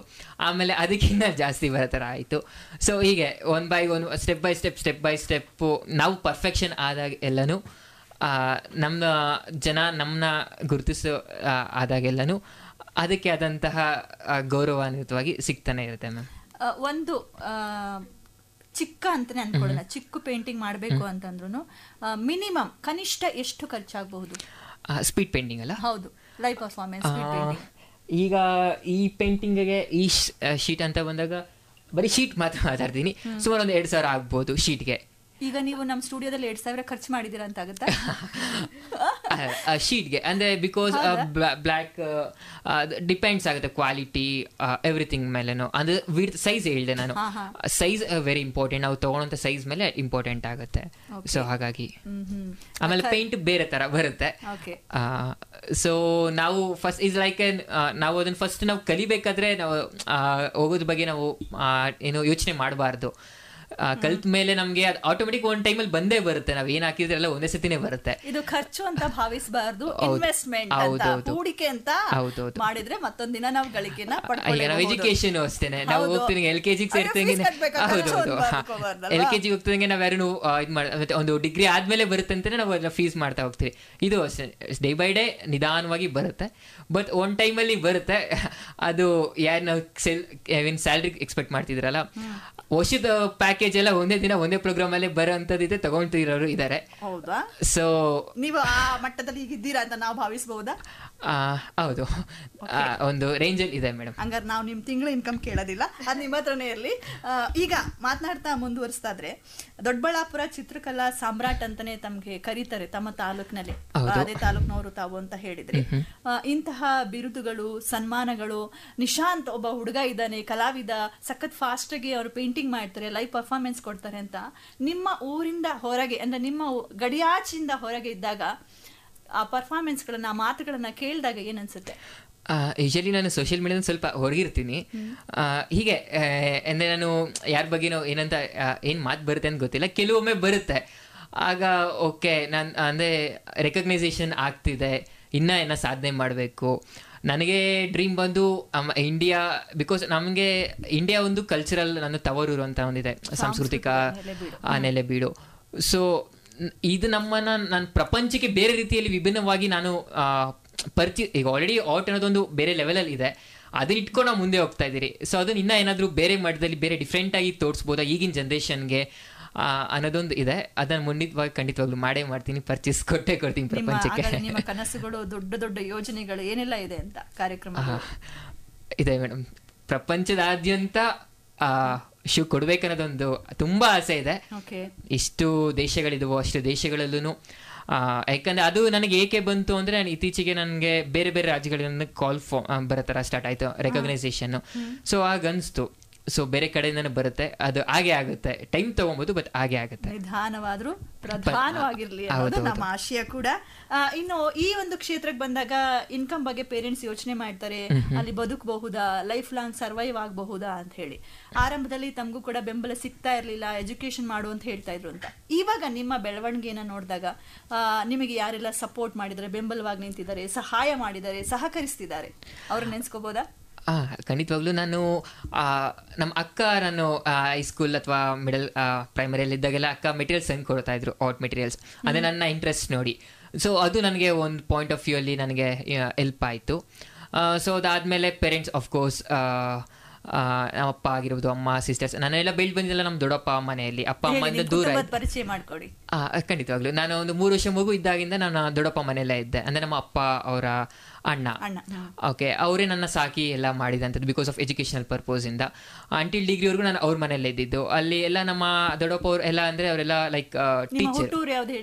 ಆಮೇಲೆ ಅದಕ್ಕಿಂತ ಜಾಸ್ತಿ ಬರೋ ಥರ ಆಯಿತು. ಸೊ ಹೀಗೆ one by one, step by step ನಾವು ಪರ್ಫೆಕ್ಷನ್ ಆದಾಗ ಎಲ್ಲನೂ ನಮ್ಮ ಜನ ನಮ್ಮನ್ನ ಗುರುತಿಸೋ ಆದಾಗೆಲ್ಲನೂ ಅದಕ್ಕೆ ಆದಂತಹ ಗೌರವಾನ್ವಿತವಾಗಿ ಸಿಗ್ತಾನೆ ಇರುತ್ತೆ ಮ್ಯಾಮ್. ಒಂದು ಚಿಕ್ಕ ಅಂತಾನೆ ಅನ್ಕೊಳ್ಳೋಣ, ಚಿಕ್ಕ ಪೇಂಟಿಂಗ್ ಮಾಡಬೇಕು ಅಂತಂದ್ರೂ ಮಿನಿಮಮ್ ಕನಿಷ್ಠ ಎಷ್ಟು ಖರ್ಚಾಗಬಹುದು? ಸ್ಪೀಡ್ ಪೇಂಟಿಂಗ್ ಅಲ್ಲ? ಹೌದು, ಲೈವ್ ಪರ್ಫಾರ್ಮೆನ್ಸ್ ಪೇಂಟಿಂಗ್. ಈಗ ಈ ಪೇಂಟಿಂಗ್ಗೆ ಈ ಶೀಟ್ ಅಂತ ಬಂದಾಗ ಬರೀ ಶೀಟ್ ಮಾತ್ರ ಮಾತಾಡ್ತೀನಿ, ಸುಮಾರು ಒಂದು 2,000 ಆಗ್ಬೋದು ಶೀಟ್ಗೆ. ಈಗ ನೀವು ನಮ್ಮ ಸ್ಟುಡಿಯೋದಲ್ಲಿ 2,000 ಖರ್ಚು ಮಾಡಿದ್ದೀರಾ ಅಂತ ಆಗುತ್ತಾ ಶೀಟ್ಗೆ? ಅಂದರೆ ಬಿಕಾಸ್ ಬ್ಲ್ಯಾಕ್ ಡಿಪೆಂಡ್ಸ್ ಆಗುತ್ತೆ, ಕ್ವಾಲಿಟಿ ಎವ್ರಿಥಿಂಗ್ ಮೇಲೇನು. ಅಂದರೆ ವಿಡ್ತ್ ಸೈಜ್ ಹೇಳಿದೆ ನಾನು, ಸೈಜ್ ವೆರಿ ಇಂಪಾರ್ಟೆಂಟ್. ನಾವು ತೊಗೊಳೋಂಥ ಸೈಜ್ ಮೇಲೆ ಇಂಪಾರ್ಟೆಂಟ್ ಆಗುತ್ತೆ. ಸೊ ಹಾಗಾಗಿ ಆಮೇಲೆ ಪೇಂಟ್ ಬೇರೆ ಥರ ಬರುತ್ತೆ. ಸೊ ನಾವು ಫಸ್ಟ್ ಇಸ್ ಲೈಕ್ ನಾವು ಅದನ್ನು ಫಸ್ಟ್ ನಾವು ಕಲಿಬೇಕಾದ್ರೆ ನಾವು ಹೋಗೋದ್ರ ಬಗ್ಗೆ ನಾವು ಏನು ಯೋಚನೆ ಮಾಡಬಾರ್ದು. ಕಲ್ತ ಮೇಲೆ ನಮ್ಗೆ ಅದು ಆಟೋಮೆಟಿಕ್ ಒಂದ್ ಟೈಮಲ್ಲಿ ಬಂದೇ ಬರುತ್ತೆ. ನಾವ್ ಏನ್ ಹಾಕಿದ್ರೆ ಎಲ್ಲ ಒಂದೇ ಸತಿನೇ ಬರುತ್ತೆ. ಇದು ಖರ್ಚು ಅಂತ ಭಾವಿಸಬಾರ್ದು, ಇನ್ವೆಸ್ಟ್ಮೆಂಟ್ ಅಂತ, ಹೂಡಿಕೆ ಅಂತ ಮಾಡಿದ್ರೆ ಮತ್ತೊಂದ್ ದಿನ ನಾವು ಗಳಿಕೆನ ಈಗ ನಾವು ಎಜುಕೇಶನ್ ಅಷ್ಟೇನೆ, ನಾವು ಹೋಗ್ತೀನಿ LKG ಸೇರ್ತೀವಿ, ಹೌದೌದು, LKG ಹೋಗ್ತಿದಂಗೆ ನಾವ್ ಯಾರು ಒಂದು ಡಿಗ್ರಿ ಆದ್ಮೇಲೆ ಬರುತ್ತೆ ಅಂತಾನೆ ನಾವು ಫೀಸ್ ಮಾಡ್ತಾ ಹೋಗ್ತೀವಿ. ಇದು ಅಷ್ಟೇ, ಡೇ ಬೈ ಡೇ ನಿಧಾನವಾಗಿ ಬರುತ್ತೆ. ಬಟ್ ಒನ್ ಟೈಮಲ್ಲಿ ಬರುತ್ತೆ. ಅದು ಯಾರು ನಾವು ಸ್ಯಾಲ್ರಿ ಎಕ್ಸ್ಪೆಕ್ಟ್ ಮಾಡ್ತಿದ್ರಲ್ಲ, ವರ್ಷದ ಪ್ಯಾಕೇಜ್ ಎಲ್ಲ ಒಂದೇ ದಿನ ಒಂದೇ ಪ್ರೋಗ್ರಾಮ್ ಅಲ್ಲಿ ಬರೋ ಅಂತದಿದೆ, ತಗೊಂತಿರೋರು ಇದಾರೆ. ಹೌದಾ? ಸೊ ನೀವು ಆ ಮಟ್ಟದಲ್ಲಿ ಈಗ ಇದ್ದೀರಾ ಅಂತ ನಾವು ಭಾವಿಸಬಹುದಾ? ಹೌದು, ಒಂದು ರೇಂಜ್ ಅಲ್ಲಿ ಇದೆ ಮೇಡಮ್. ಹಂಗಾರೆ ನಾವು ನಿಮ್ ತಿಂಗಳ ಇನ್ಕಮ್ ಕೇಳೋದಿಲ್ಲ, ಅದು ನಿಮ್ಮ ಹತ್ರನೇ ಇರಲಿ. ಈಗ ಮಾತನಾಡ್ತಾ ಮುಂದುವರಿಸ್ತಾದ್ರೆ, ದೊಡ್ಡಬಳ್ಳಾಪುರ ಚಿತ್ರಕಲಾ ಸಾಮ್ರಾಟ್ ಅಂತಾನೆ ತಮ್ಗೆ ಕರೀತಾರೆ ತಮ್ಮ ತಾಲೂಕಿನಲ್ಲಿ, ಅದೇ ತಾಲೂಕ್ನವರು ತಾವು ಅಂತ ಹೇಳಿದ್ರಿ. ಇಂತಹ ಬಿರುದುಗಳು, ಸನ್ಮಾನಗಳು, ನಿಶಾಂತ್ ಒಬ್ಬ ಹುಡುಗ ಇದ್ದಾನೆ, ಕಲಾವಿದ, ಸಖತ್ ಫಾಸ್ಟ್ ಆಗಿ ಅವರು ಪೇಂಟಿಂಗ್ ಮಾಡ್ತಾರೆ, ಲೈವ್ ಪರ್ಫಾರ್ಮೆನ್ಸ್ ಕೊಡ್ತಾರೆ ಅಂತ ನಿಮ್ಮ ಊರಿಂದ ಹೊರಗೆ, ಅಂದ್ರೆ ನಿಮ್ಮ ಗಡಿಯಾಚಿಂದ ಹೊರಗೆ ಇದ್ದಾಗ ಆ ಪರ್ಫಾರ್ಮೆನ್ಸ್ಗಳನ್ನ, ಆ ಮಾತುಗಳನ್ನ ಕೇಳಿದಾಗ ಏನ್ ಅನ್ಸುತ್ತೆ? ಯೂಶಲಿ ನಾನು ಸೋಷಿಯಲ್ ಮೀಡಿಯಾದ ಸ್ವಲ್ಪ ಹೊರಗಿರ್ತೀನಿ. ಹೀಗೆ ಅಂದರೆ ನಾನು ಯಾರ ಬಗ್ಗೆನೋ ಏನಂತ ಏನು ಮಾತು ಬರುತ್ತೆ ಅಂತ ಗೊತ್ತಿಲ್ಲ, ಕೆಲವೊಮ್ಮೆ ಬರುತ್ತೆ. ಆಗ ಓಕೆ, ನಾನು ಅಂದರೆ ರೆಕಗ್ನೈಸೇಷನ್ ಆಗ್ತಿದೆ, ಇನ್ನೂ ಸಾಧನೆ ಮಾಡಬೇಕು. ನನಗೆ ಡ್ರೀಮ್ ಬಂದು ಇಂಡಿಯಾ, ಬಿಕಾಸ್ ನಮಗೆ ಇಂಡಿಯಾ ಒಂದು ಕಲ್ಚರಲ್, ನನ್ನ ತವರೂರು ಅಂತ ಒಂದಿದೆ, ಸಾಂಸ್ಕೃತಿಕ ನೆಲೆಬೀಡು. ಸೊ ಇದು ನಮ್ಮನ್ನು ನಾನು ಪ್ರಪಂಚಕ್ಕೆ ಬೇರೆ ರೀತಿಯಲ್ಲಿ ವಿಭಿನ್ನವಾಗಿ ನಾನು ಈಗ ಆಲ್ರೆಡಿ ಔಟ್ ಅನ್ನೋದೊಂದು ಬೇರೆ ಲೆವೆಲಲ್ಲಿ ಇದೆ, ಅದನ್ನ ಇಟ್ಕೊಂಡು ನಾವು ಮುಂದೆ ಹೋಗ್ತಾ ಇದ್ದೀರಿ. ಸೊ ಅದನ್ನ ಇನ್ನೂ ಏನಾದರೂ ಬೇರೆ ಮಟ್ಟದಲ್ಲಿ ಬೇರೆ ಡಿಫ್ರೆಂಟಾಗಿ ತೋರಿಸ್ಬೋದಾ ಈಗಿನ ಜನ್ರೇಷನ್ಗೆ ಅನ್ನೋದೊಂದು ಇದೆ. ಅದನ್ನು ಮುಂದಿತವಾಗಿ ಖಂಡಿತವಾಗ್ಲೂ ಮಾಡೇ ಮಾಡ್ತೀನಿ, ಪರ್ಚೇಸ್ ಕೊಡ್ತೀನಿ ಪ್ರಪಂಚಕ್ಕೆ. ನಿಮ್ಮ ಕನಸುಗಳು, ದೊಡ್ಡ ದೊಡ್ಡ ಯೋಜನೆಗಳು ಏನೆಲ್ಲ ಇದೆ ಅಂತ ಕಾರ್ಯಕ್ರಮ ಇದೆ ಮೇಡಮ್. ಪ್ರಪಂಚದಾದ್ಯಂತ ಶೋ ಕೊಡ್ಬೇಕನ್ನೋದೊಂದು ತುಂಬಾ ಆಸೆ ಇದೆ. ಎಷ್ಟು ದೇಶಗಳಿದವೋ ಅಷ್ಟು ದೇಶಗಳಲ್ಲೂ, ಯಾಕಂದ್ರೆ ಅದು ನನಗೆ ಏಕೆ ಬಂತು ಅಂದ್ರೆ, ನಾನು ಇತ್ತೀಚೆಗೆ ನನಗೆ ಬೇರೆ ಬೇರೆ ರಾಜ್ಯಗಳಿಂದ ಕಾಲ್ ಬರೋ ಥರ ಸ್ಟಾರ್ಟ್ ಆಯ್ತು ರೆಕಗ್ನೈಸೇಷನ್. ಸೊ ಆಗ ಅನಿಸ್ತು, ಸೊ ಬೇರೆ ಕಡೆಯಿಂದನೇ ಬರುತ್ತೆ, ಅದು ಹಾಗೆ ಆಗುತ್ತೆ, ಟೈಮ್ ತಗೊಬೋದು, ಬಟ್ ಹಾಗೆ ಆಗುತ್ತೆ, ನಿಧಾನವಾದ್ರೂ ಪ್ರಧಾನವಾಗಿರ್ಲಿ ಅನ್ನೋದು ನಮ್ಮ ಆಶಯ ಕೂಡ. ಇನ್ನು ಈ ಒಂದು ಕ್ಷೇತ್ರಕ್ಕೆ ಬಂದಾಗ ಇನ್ಕಮ್ ಬಗ್ಗೆ ಪೇರೆಂಟ್ಸ್ ಯೋಚನೆ ಮಾಡ್ತಾರೆ, ಅಲ್ಲಿ ಬದುಕಬಹುದಾ, ಲೈಫ್ ಲಾಂಗ್ ಸರ್ವೈವ್ ಆಗಬಹುದಾ ಅಂತ ಹೇಳಿ. ಆರಂಭದಲ್ಲಿ ತಮಗೂ ಕೂಡ ಬೆಂಬಲ ಸಿಗ್ತಾ ಇರ್ಲಿಲ್ಲ, ಎಜುಕೇಶನ್ ಮಾಡು ಅಂತ ಹೇಳ್ತಾ ಇದ್ರು ಅಂತ. ಇವಾಗ ನಿಮ್ಮ ಬೆಳವಣಿಗೆಯನ್ನ ನೋಡಿದಾಗ ನಿಮಗೆ ಯಾರೆಲ್ಲ ಸಪೋರ್ಟ್ ಮಾಡಿದ್ದಾರೆ, ಬೆಂಬಲವಾಗಿ ನಿಂತಿದ್ದಾರೆ, ಸಹಾಯ ಮಾಡಿದ್ದಾರೆ, ಸಹಕರಿಸ್ತಿದ್ದಾರೆ, ಅವ್ರನ್ನ ನೆನ್ಸ್ಕೋಬಹುದಾ? ಖಂಡಿತವಾಗ್ಲೂ ನಾನು ನಮ್ಮ ಅಕ್ಕ, ನಾನು ಹೈಸ್ಕೂಲ್ ಅಥವಾ ಮಿಡಲ್ ಪ್ರೈಮರಿಯಲ್ಲಿ ಇದ್ದಾಗೆಲ್ಲ ಅಕ್ಕ ಮೆಟೀರಿಯಲ್ಸ್ ತಂದು ಕೊಡ್ತಾ ಇದ್ರು, ಆರ್ಟ್ ಮೆಟೀರಿಯಲ್ಸ್. ಅಂದರೆ ನನ್ನ ಇಂಟ್ರೆಸ್ಟ್ ನೋಡಿ, ಸೊ ಅದು ನನಗೆ ಒಂದು ಪಾಯಿಂಟ್ ಆಫ್ ವ್ಯೂ ಅಲ್ಲಿ ನನಗೆ ಹೆಲ್ಪ್ ಆಯಿತು. ಸೊ ಅದಾದಮೇಲೆ ಪೇರೆಂಟ್ಸ್ ಆಫ್ಕೋರ್ಸ್, ನಮ್ಮ ಅಪ್ಪ ಆಗಿರ್ಬೋದು, ಅಮ್ಮ, ಸಿಸ್ಟರ್ಸ್, ನಾನೆಲ್ಲ ಬೆಳೆದು ಬಂದಿಲ್ಲ ನಮ್ಮ ದೊಡ್ಡಪ್ಪ ಮನೆಯಲ್ಲಿ. ಅಪ್ಪ ಅಮ್ಮಂದ ದೂರ ಪರಿಚಯ ಮಾಡ್ಕೊಡಿ. ಖಂಡಿತವಾಗ್ಲು ನಾನು ಒಂದು 3 ವರ್ಷ ಮಗು ಇದ್ದಾಗಿಂದ ನಾನು ದೊಡ್ಡಪ್ಪ ಮನೆಯಲ್ಲೇ ಇದ್ದೆ. ಅಂದರೆ ನಮ್ಮ ಅಪ್ಪ ಅವರ ಅಣ್ಣ, ಓಕೆ, ಅವರೇ ನನ್ನ ಸಾಕಿ ಎಲ್ಲ ಮಾಡಿದಂಥದ್ದು ಬಿಕಾಸ್ ಆಫ್ ಎಜುಕೇಷನಲ್ ಪರ್ಪಸ್ ಇಂದ. ಅಂಟಿಲ್ ಡಿಗ್ರಿವರೆಗೂ ನಾನು ಅವ್ರ ಮನೆಯಲ್ಲೇ ಇದ್ದಿದ್ದು. ಅಲ್ಲಿ ಎಲ್ಲ ನಮ್ಮ ದೊಡ್ಡಪ್ಪ ಅವ್ರು ಎಲ್ಲ ಅಂದರೆ ಅವರೆಲ್ಲ ಲೈಕ್ ಟೀಚರ್.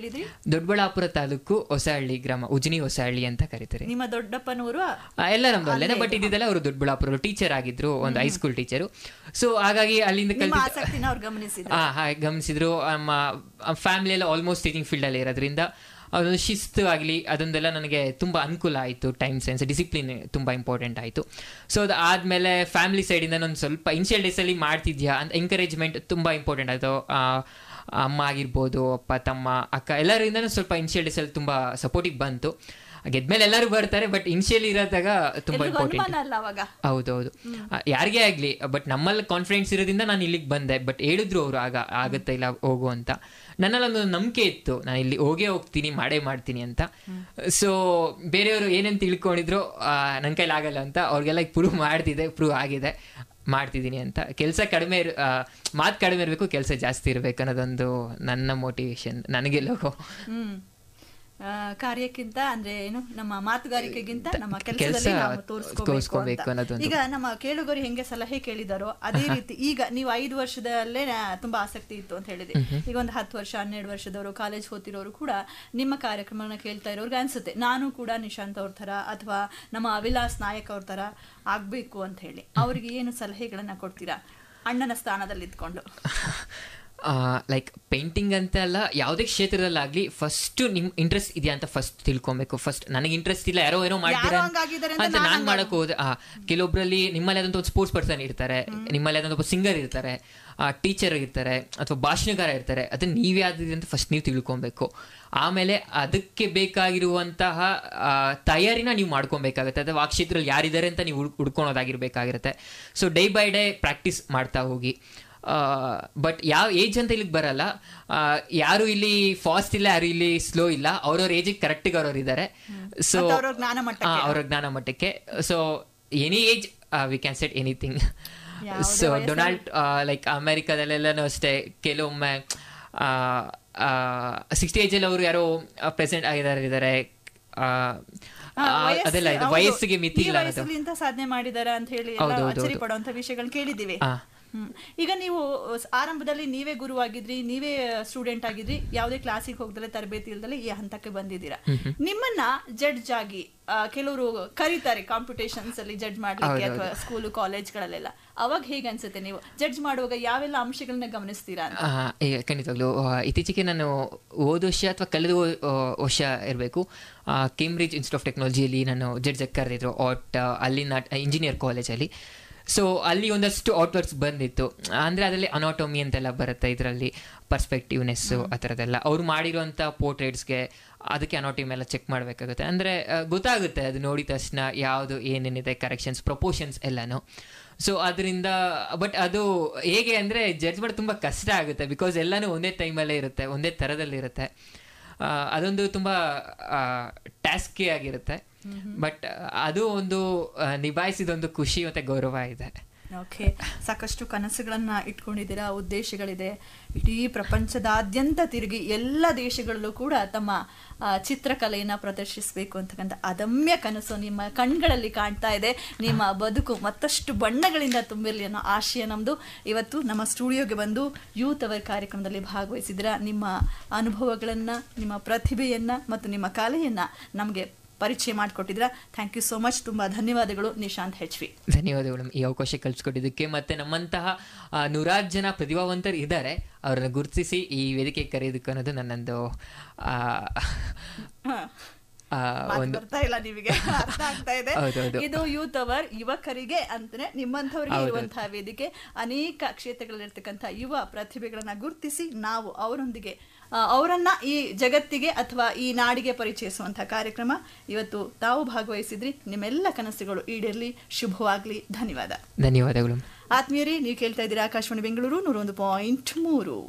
ದೊಡ್ಡಬಳ್ಳಾಪುರ ತಾಲೂಕು ಹೊಸಹಳ್ಳಿ ಗ್ರಾಮ, ಉಜ್ನಿ ಹೊಸಹಳ್ಳಿ ಅಂತ ಕರೀತಾರೆ. ನಿಮ್ಮ ದೊಡ್ಡಪ್ಪನವರು ಎಲ್ಲ ನಮ್ದು ಅಲ್ಲೇನೆ, ಬಟ್ ಇದ್ದಿದ್ದೆಲ್ಲ ಅವರು ದೊಡ್ಡಬಳ್ಳಾಪುರ ಟೀಚರ್ ಆಗಿದ್ರು, ಒಂದು ಹೈಸ್ಕೂಲ್ ಟೀಚರು. ಸೊ ಹಾಗಾಗಿ ಅಲ್ಲಿಂದ ಗಮನಿಸಿದ್ರು. ನಮ್ಮ ಫ್ಯಾಮಿಲಿ ಎಲ್ಲ ಆಲ್ಮೋಸ್ಟ್ ಟೀಚಿಂಗ್ ಫೀಲ್ಡಲ್ಲಿ ಇರೋದ್ರಿಂದ ಅದೊಂದು ಶಿಸ್ತು ಆಗಲಿ ಅದೊಂದೆಲ್ಲ ನನಗೆ ತುಂಬ ಅನುಕೂಲ ಆಯಿತು. ಟೈಮ್ ಸೆನ್ಸ್, ಡಿಸಿಪ್ಲಿನ್ ತುಂಬ ಇಂಪಾರ್ಟೆಂಟ್ ಆಯಿತು. ಸೊ ಅದಾದಮೇಲೆ ಫ್ಯಾಮಿಲಿ ಸೈಡಿಂದ ನಾನು ಸ್ವಲ್ಪ ಇನಿಷಿಯಲ್ ಡೇಸಲ್ಲಿ ಮಾಡ್ತಿದ್ಯಾ ಅಂತ ಎಂಕರೇಜ್ಮೆಂಟ್ ತುಂಬ ಇಂಪಾರ್ಟೆಂಟ್ ಆಯಿತು. ಅಮ್ಮ ಆಗಿರ್ಬೋದು, ಅಪ್ಪ, ತಮ್ಮ, ಅಕ್ಕ, ಎಲ್ಲರಿಂದನೂ ಸ್ವಲ್ಪ ಇನಿಷಿಯಲ್ ಡೇಸಲ್ಲಿ ತುಂಬ ಸಪೋರ್ಟಿಗೆ ಬಂತು. ಗೆದ್ಮೇಲೆ ಎಲ್ಲರೂ ಬರ್ತಾರೆ, ಬಟ್ ಇನಿಷಿಯಲಿ ಇರೋದಾಗ ತುಂಬ ಇಂಪಾರ್ಟೆಂಟ್. ಹೌದೌದು, ಯಾರಿಗೇ ಆಗಲಿ, ಬಟ್ ನಮ್ಮಲ್ಲಿ ಕಾನ್ಫಿಡೆನ್ಸ್ ಇರೋದ್ರಿಂದ ನಾನು ಇಲ್ಲಿಗೆ ಬಂದೆ. ಬಟ್ ಹೇಳಿದ್ರು ಅವರು ಆಗ ಆಗುತ್ತೆ ಇಲ್ಲ ಹೋಗು ಅಂತ. ನನ್ನಲ್ಲೊಂದು ನಂಬಿಕೆ ಇತ್ತು, ನಾನು ಇಲ್ಲಿ ಹೋಗ್ತೀನಿ, ಮಾಡೇ ಮಾಡ್ತೀನಿ ಅಂತ. ಸೊ ಬೇರೆಯವರು ಏನೇನು ತಿಳ್ಕೊಂಡಿದ್ರು ನನ್ನ ಕೈಲಿ ಆಗಲ್ಲ ಅಂತ ಅವ್ರಿಗೆಲ್ಲ ಪ್ರೂವ್ ಆಗಿದೆ, ಮಾಡ್ತಿದ್ದೀನಿ ಅಂತ. ಕೆಲಸ ಕಡಿಮೆ, ಮಾತು ಕಡಿಮೆ ಇರಬೇಕು, ಕೆಲಸ ಜಾಸ್ತಿ ಇರಬೇಕು ಅನ್ನೋದೊಂದು ನನ್ನ ಮೋಟಿವೇಶನ್. ನನಗೆಲ್ಲೋ ಕಾರ್ಯಕ್ಕಿಂತ ಅಂದ್ರೆ ಏನು, ನಮ್ಮ ಮಾತುಗಾರಿಕೆಗಿಂತ ನಮ್ಮ ಕೆಲಸದಲ್ಲಿ ನಾವು ತೋರಿಸ್ಕೋಬೇಕು ಅನ್ನೋದು. ಈಗ ನಮ್ಮ ಕೇಳುಗರು ಹೆಂಗೆ ಸಲಹೆ ಕೇಳಿದಾರೋ ಅದೇ ರೀತಿ ಈಗ ನೀವು 5 ವರ್ಷದಲ್ಲೇ ತುಂಬಾ ಆಸಕ್ತಿ ಇತ್ತು ಅಂತ ಹೇಳಿದ್ರಿ. ಈಗ ಒಂದು 10 ವರ್ಷ 12 ವರ್ಷದವರು, ಕಾಲೇಜ್ ಓದ್ತಿರೋರು ಕೂಡ ನಿಮ್ಮ ಕಾರ್ಯಕ್ರಮನ ಕೇಳ್ತಾ ಇರೋರ್ಗೆ ಅನ್ಸುತ್ತೆ, ನಾನು ಕೂಡ ನಿಶಾಂತ್ ಅವ್ರ ತರ ಅಥವಾ ನಮ್ಮ ಅವಿಲಾಸ್ ನಾಯಕ್ ಅವ್ರ ತರ ಆಗ್ಬೇಕು ಅಂತ ಹೇಳಿ. ಅವ್ರಿಗೆ ಏನು ಸಲಹೆಗಳನ್ನ ಕೊಡ್ತೀರಾ ಅಣ್ಣನ ಸ್ಥಾನದಲ್ಲಿ ಇದ್ಕೊಂಡು? ಲೈಕ್ ಪೇಂಟಿಂಗ್ ಅಂತ ಅಲ್ಲ, ಯಾವುದೇ ಕ್ಷೇತ್ರದಲ್ಲಾಗಲಿ ಫಸ್ಟ್ ನಿಮ್ಮ ಇಂಟ್ರೆಸ್ಟ್ ಇದೆಯಾ ಅಂತ ಫಸ್ಟ್ ತಿಳ್ಕೊಬೇಕು. ಫಸ್ಟ್ ನನಗೆ ಇಂಟ್ರೆಸ್ಟ್ ಇಲ್ಲ, ಯಾರೋ ಏನೋ ಮಾಡ್ತೀರಾ ಅಂತ ನಾನು ಮಾಡಕ್ಕೆ ಹೋದೆ. ಕೆಲವೊಬ್ಬರಲ್ಲಿ ನಿಮ್ಮಲ್ಲಿ ಆದಂಥ ಒಂದು ಸ್ಪೋರ್ಟ್ಸ್ ಪರ್ಸನ್ ಇರ್ತಾರೆ, ನಿಮ್ಮಲ್ಲಿ ಆದಂಥ ಒಬ್ಬ ಸಿಂಗರ್ ಇರ್ತಾರೆ, ಟೀಚರ್ ಇರ್ತಾರೆ ಅಥವಾ ಭಾಷಣಕಾರ ಇರ್ತಾರೆ. ಅದನ್ನು ನೀವೇ ಆದಿದೆ ಅಂತ ಫಸ್ಟ್ ನೀವು ತಿಳ್ಕೊಬೇಕು. ಆಮೇಲೆ ಅದಕ್ಕೆ ಬೇಕಾಗಿರುವಂತಹ ತಯಾರಿನ ನೀವು ಮಾಡ್ಕೊಬೇಕಾಗುತ್ತೆ, ಅಥವಾ ಆ ಕ್ಷೇತ್ರದಲ್ಲಿ ಯಾರಿದ್ದಾರೆ ಅಂತ ನೀವು ಹುಡ್ಕೊಳೋದಾಗಿರ್ಬೇಕಾಗಿರುತ್ತೆ. So day by day practice ಮಾಡ್ತಾ ಹೋಗಿ. ಬಟ್ ಯಾವ ಏಜ್ ಅಂತ ಇಲ್ಲಿಗೆ ಬರಲ್ಲ, ಯಾರು ಇಲ್ಲಿ ಫಾಸ್ಟ್ ಇಲ್ಲ, ಯಾರು ಇಲ್ಲಿ ಸ್ಲೋ ಇಲ್ಲ, ಅವ್ರವ್ರ ಏಜಿಗೆ ಕರೆಕ್ಟಿಗೆ ಅವ್ರವ್ರು ಇದ್ದಾರೆ. ಸೊ ಅವ್ರ ಜ್ಞಾನ ಮಟ್ಟಕ್ಕೆ. So any age we can set anything. So Donald like ಅಮೆರಿಕಾದಲ್ಲೆಲ್ಲನೂ ಅಷ್ಟೇ, ಕೆಲವೊಮ್ಮೆ 60 ಏಜಲ್ಲಿ ಅವರು ಯಾರೋ ಪ್ರೆಸೆಂಟ್ ಆಗಿದ್ದಾರೆ. ಅದೆಲ್ಲ ಇದೆ, ವಯಸ್ಸಿಗೆ ಮಿತಿ ಇಲ್ಲ, ಸಾಧನೆ ಮಾಡಿದ್ದಾರೆ ಅಂತ ಹೇಳಿ ಅಚ್ಚರಿ ಪಡುವಂತ ವಿಷಯಗಳು ಕೇಳಿದ್ದೀವಿ. ಈಗ ನೀವು ಆರಂಭದಲ್ಲಿ ನೀವೇ ಗುರುವಾಗಿದ್ರಿ, ನೀವೇ ಸ್ಟೂಡೆಂಟ್ ಆಗಿದ್ರಿ, ಯಾವುದೇ ಕ್ಲಾಸಿಗೆ ಹೋಗದಲ್ಲೇ ತರಬೇತಿ ಇಲ್ದಲೆ ಈ ಹಂತಕ್ಕೆ ಬಂದಿದ್ದೀರಾ. ನಿಮ್ಮನ್ನ ಜಡ್ಜ್ ಆಗಿ ಕೆಲವರು ಕರೀತಾರೆ ಕಾಂಪಿಟೇಷನ್ಸ್ ಅಲ್ಲಿ ಜಡ್ಜ್ ಮಾಡ್ಲಿಕ್ಕೆ, ಅಥವಾ ಸ್ಕೂಲು ಕಾಲೇಜ್ಗಳಲ್ಲೆಲ್ಲ. ಅವಾಗ ಹೇಗೆ ಅನ್ಸುತ್ತೆ, ನೀವು ಜಡ್ಜ್ ಮಾಡುವಾಗ ಯಾವೆಲ್ಲ ಅಂಶಗಳನ್ನ ಗಮನಿಸ್ತೀರಾ? ಖಂಡಿತವಾಗ್ಲು ಇತ್ತೀಚೆಗೆ ನಾನು ಹೋದ ವರ್ಷ ಅಥವಾ ಕಳೆದ ವರ್ಷ ಇರಬೇಕು, ಕೇಂಬ್ರಿಡ್ಜ್ ಇನ್ಸ್ಟಿಟ್ಯೂಟ್ ಆಫ್ ಟೆಕ್ನಾಲಜಿಯಲ್ಲಿ ನಾನು ಜಡ್ಜ್ ಕರೆದಿದ್ರು ಅಲ್ಲಿನ ಇಂಜಿನಿಯರ್ ಕಾಲೇಜಲ್ಲಿ. ಸೊ ಅಲ್ಲಿ ಒಂದಷ್ಟು ಔಟ್ವರ್ಕ್ಸ್ ಬಂದಿತ್ತು. ಅಂದರೆ ಅದರಲ್ಲಿ ಅನಾಟೊಮಿ ಅಂತೆಲ್ಲ ಬರುತ್ತೆ, ಇದರಲ್ಲಿ ಪರ್ಸ್ಪೆಕ್ಟಿವ್ನೆಸ್ಸು ಆ ಥರದ್ದೆಲ್ಲ. ಅವ್ರು ಮಾಡಿರೋಂಥ ಪೋರ್ಟ್ರೇಟ್ಸ್ಗೆ ಅದಕ್ಕೆ ಅನಾಟೊಮಿ ಎಲ್ಲ ಚೆಕ್ ಮಾಡಬೇಕಾಗುತ್ತೆ. ಅಂದರೆ ಗೊತ್ತಾಗುತ್ತೆ ಅದು ನೋಡಿದ ತಕ್ಷಣ ಯಾವುದು ಏನೇನಿದೆ, ಕರೆಕ್ಷನ್ಸ್, ಪ್ರಪೋರ್ಷನ್ಸ್ ಎಲ್ಲನೂ. ಸೊ ಅದರಿಂದ ಬಟ್ ಅದು ಹೇಗೆ ಅಂದರೆ ಜಡ್ಜ್ ಮಾಡೋದು ತುಂಬ ಕಷ್ಟ ಆಗುತ್ತೆ, ಬಿಕಾಸ್ ಎಲ್ಲನೂ ಒಂದೇ ಟೈಮಲ್ಲೇ ಇರುತ್ತೆ, ಒಂದೇ ಥರದಲ್ಲಿರುತ್ತೆ. ಅದೊಂದು ತುಂಬ ಟಾಸ್ಕಿ ಆಗಿರುತ್ತೆ. ಬಟ್ ಅದು ಒಂದು ನಿಭಾಯಿಸಿದೊಂದು ಖುಷಿ ಮತ್ತು ಗೌರವ ಇದೆ. ಓಕೆ, ಸಾಕಷ್ಟು ಕನಸುಗಳನ್ನ ಇಟ್ಕೊಂಡಿದ್ದೀರಾ, ಉದ್ದೇಶಗಳಿದೆ. ಇಡೀ ಪ್ರಪಂಚದಾದ್ಯಂತ ತಿರುಗಿ ಎಲ್ಲ ದೇಶಗಳಲ್ಲೂ ಕೂಡ ತಮ್ಮ ಚಿತ್ರಕಲೆಯನ್ನು ಪ್ರದರ್ಶಿಸಬೇಕು ಅಂತಕ್ಕಂಥ ಅದಮ್ಯ ಕನಸು ನಿಮ್ಮ ಕಣ್ಗಳಲ್ಲಿ ಕಾಣ್ತಾ ಇದೆ. ನಿಮ್ಮ ಬದುಕು ಮತ್ತಷ್ಟು ಬಣ್ಣಗಳಿಂದ ತುಂಬಿರಲಿ ಅನ್ನೋ ಆಶಯ ನಮ್ಮದು. ಇವತ್ತು ನಮ್ಮ ಸ್ಟುಡಿಯೋಗೆ ಬಂದು ಯೂತ್ ಅವರ್ ಕಾರ್ಯಕ್ರಮದಲ್ಲಿ ಭಾಗವಹಿಸಿದ್ರ, ನಿಮ್ಮ ಅನುಭವಗಳನ್ನು, ನಿಮ್ಮ ಪ್ರತಿಭೆಯನ್ನು ಮತ್ತು ನಿಮ್ಮ ಕಲೆಯನ್ನು ನಮಗೆ ಪರಿಚಯ ಮಾಡಿಕೊಟ್ಟಿದ್ರ. Thank you so much. ತುಂಬ ಧನ್ಯವಾದಗಳು ನಿಶಾಂತ್ HV. ಧನ್ಯವಾದಗಳು ಈ ಅವಕಾಶ ಕಲ್ಪಿಸ್ಕೊಟ್ಟಿದ್ದಕ್ಕೆ. ಮತ್ತು ನಮ್ಮಂತಹ 100 ಜನ ಪ್ರತಿಭಾವಂತರು ಇದ್ದಾರೆ, ಅವರನ್ನು ಗುರುತಿಸಿ ಈ ವೇದಿಕೆ ಕರೆಯೋದಕ್ಕೆ ಅನ್ನೋದು ನನ್ನೊಂದು ಬರ್ತಾ ಇಲ್ಲ, ನಿಮಗೆ ಅರ್ಥ ಆಗ್ತಾ ಇದೆ. ಇದು ಯೂತ್ ಅವರ್, ಯುವಕರಿಗೆ ಅಂತಾನೆ ನಿಮ್ಮಂಥವ್ರಿಗೆ ಇರುವಂತಹ ವೇದಿಕೆ. ಅನೇಕ ಕ್ಷೇತ್ರಗಳಲ್ಲಿರ್ತಕ್ಕಂಥ ಯುವ ಪ್ರತಿಭೆಗಳನ್ನ ಗುರುತಿಸಿ ನಾವು ಅವರನ್ನ ಈ ಜಗತ್ತಿಗೆ ಅಥವಾ ಈ ನಾಡಿಗೆ ಪರಿಚಯಿಸುವಂತಹ ಕಾರ್ಯಕ್ರಮ. ಇವತ್ತು ತಾವು ಭಾಗವಹಿಸಿದ್ರಿ. ನಿಮ್ಮೆಲ್ಲ ಕನಸುಗಳು ಈಡೇರಲಿ, ಶುಭವಾಗ್ಲಿ. ಧನ್ಯವಾದಗಳು. ಧನ್ಯವಾದಗಳು. ಆತ್ಮೀಯರೇ, ನೀವು ಕೇಳ್ತಾ ಇದ್ದೀರಾ ಆಕಾಶವಾಣಿ ಬೆಂಗಳೂರು 101.3.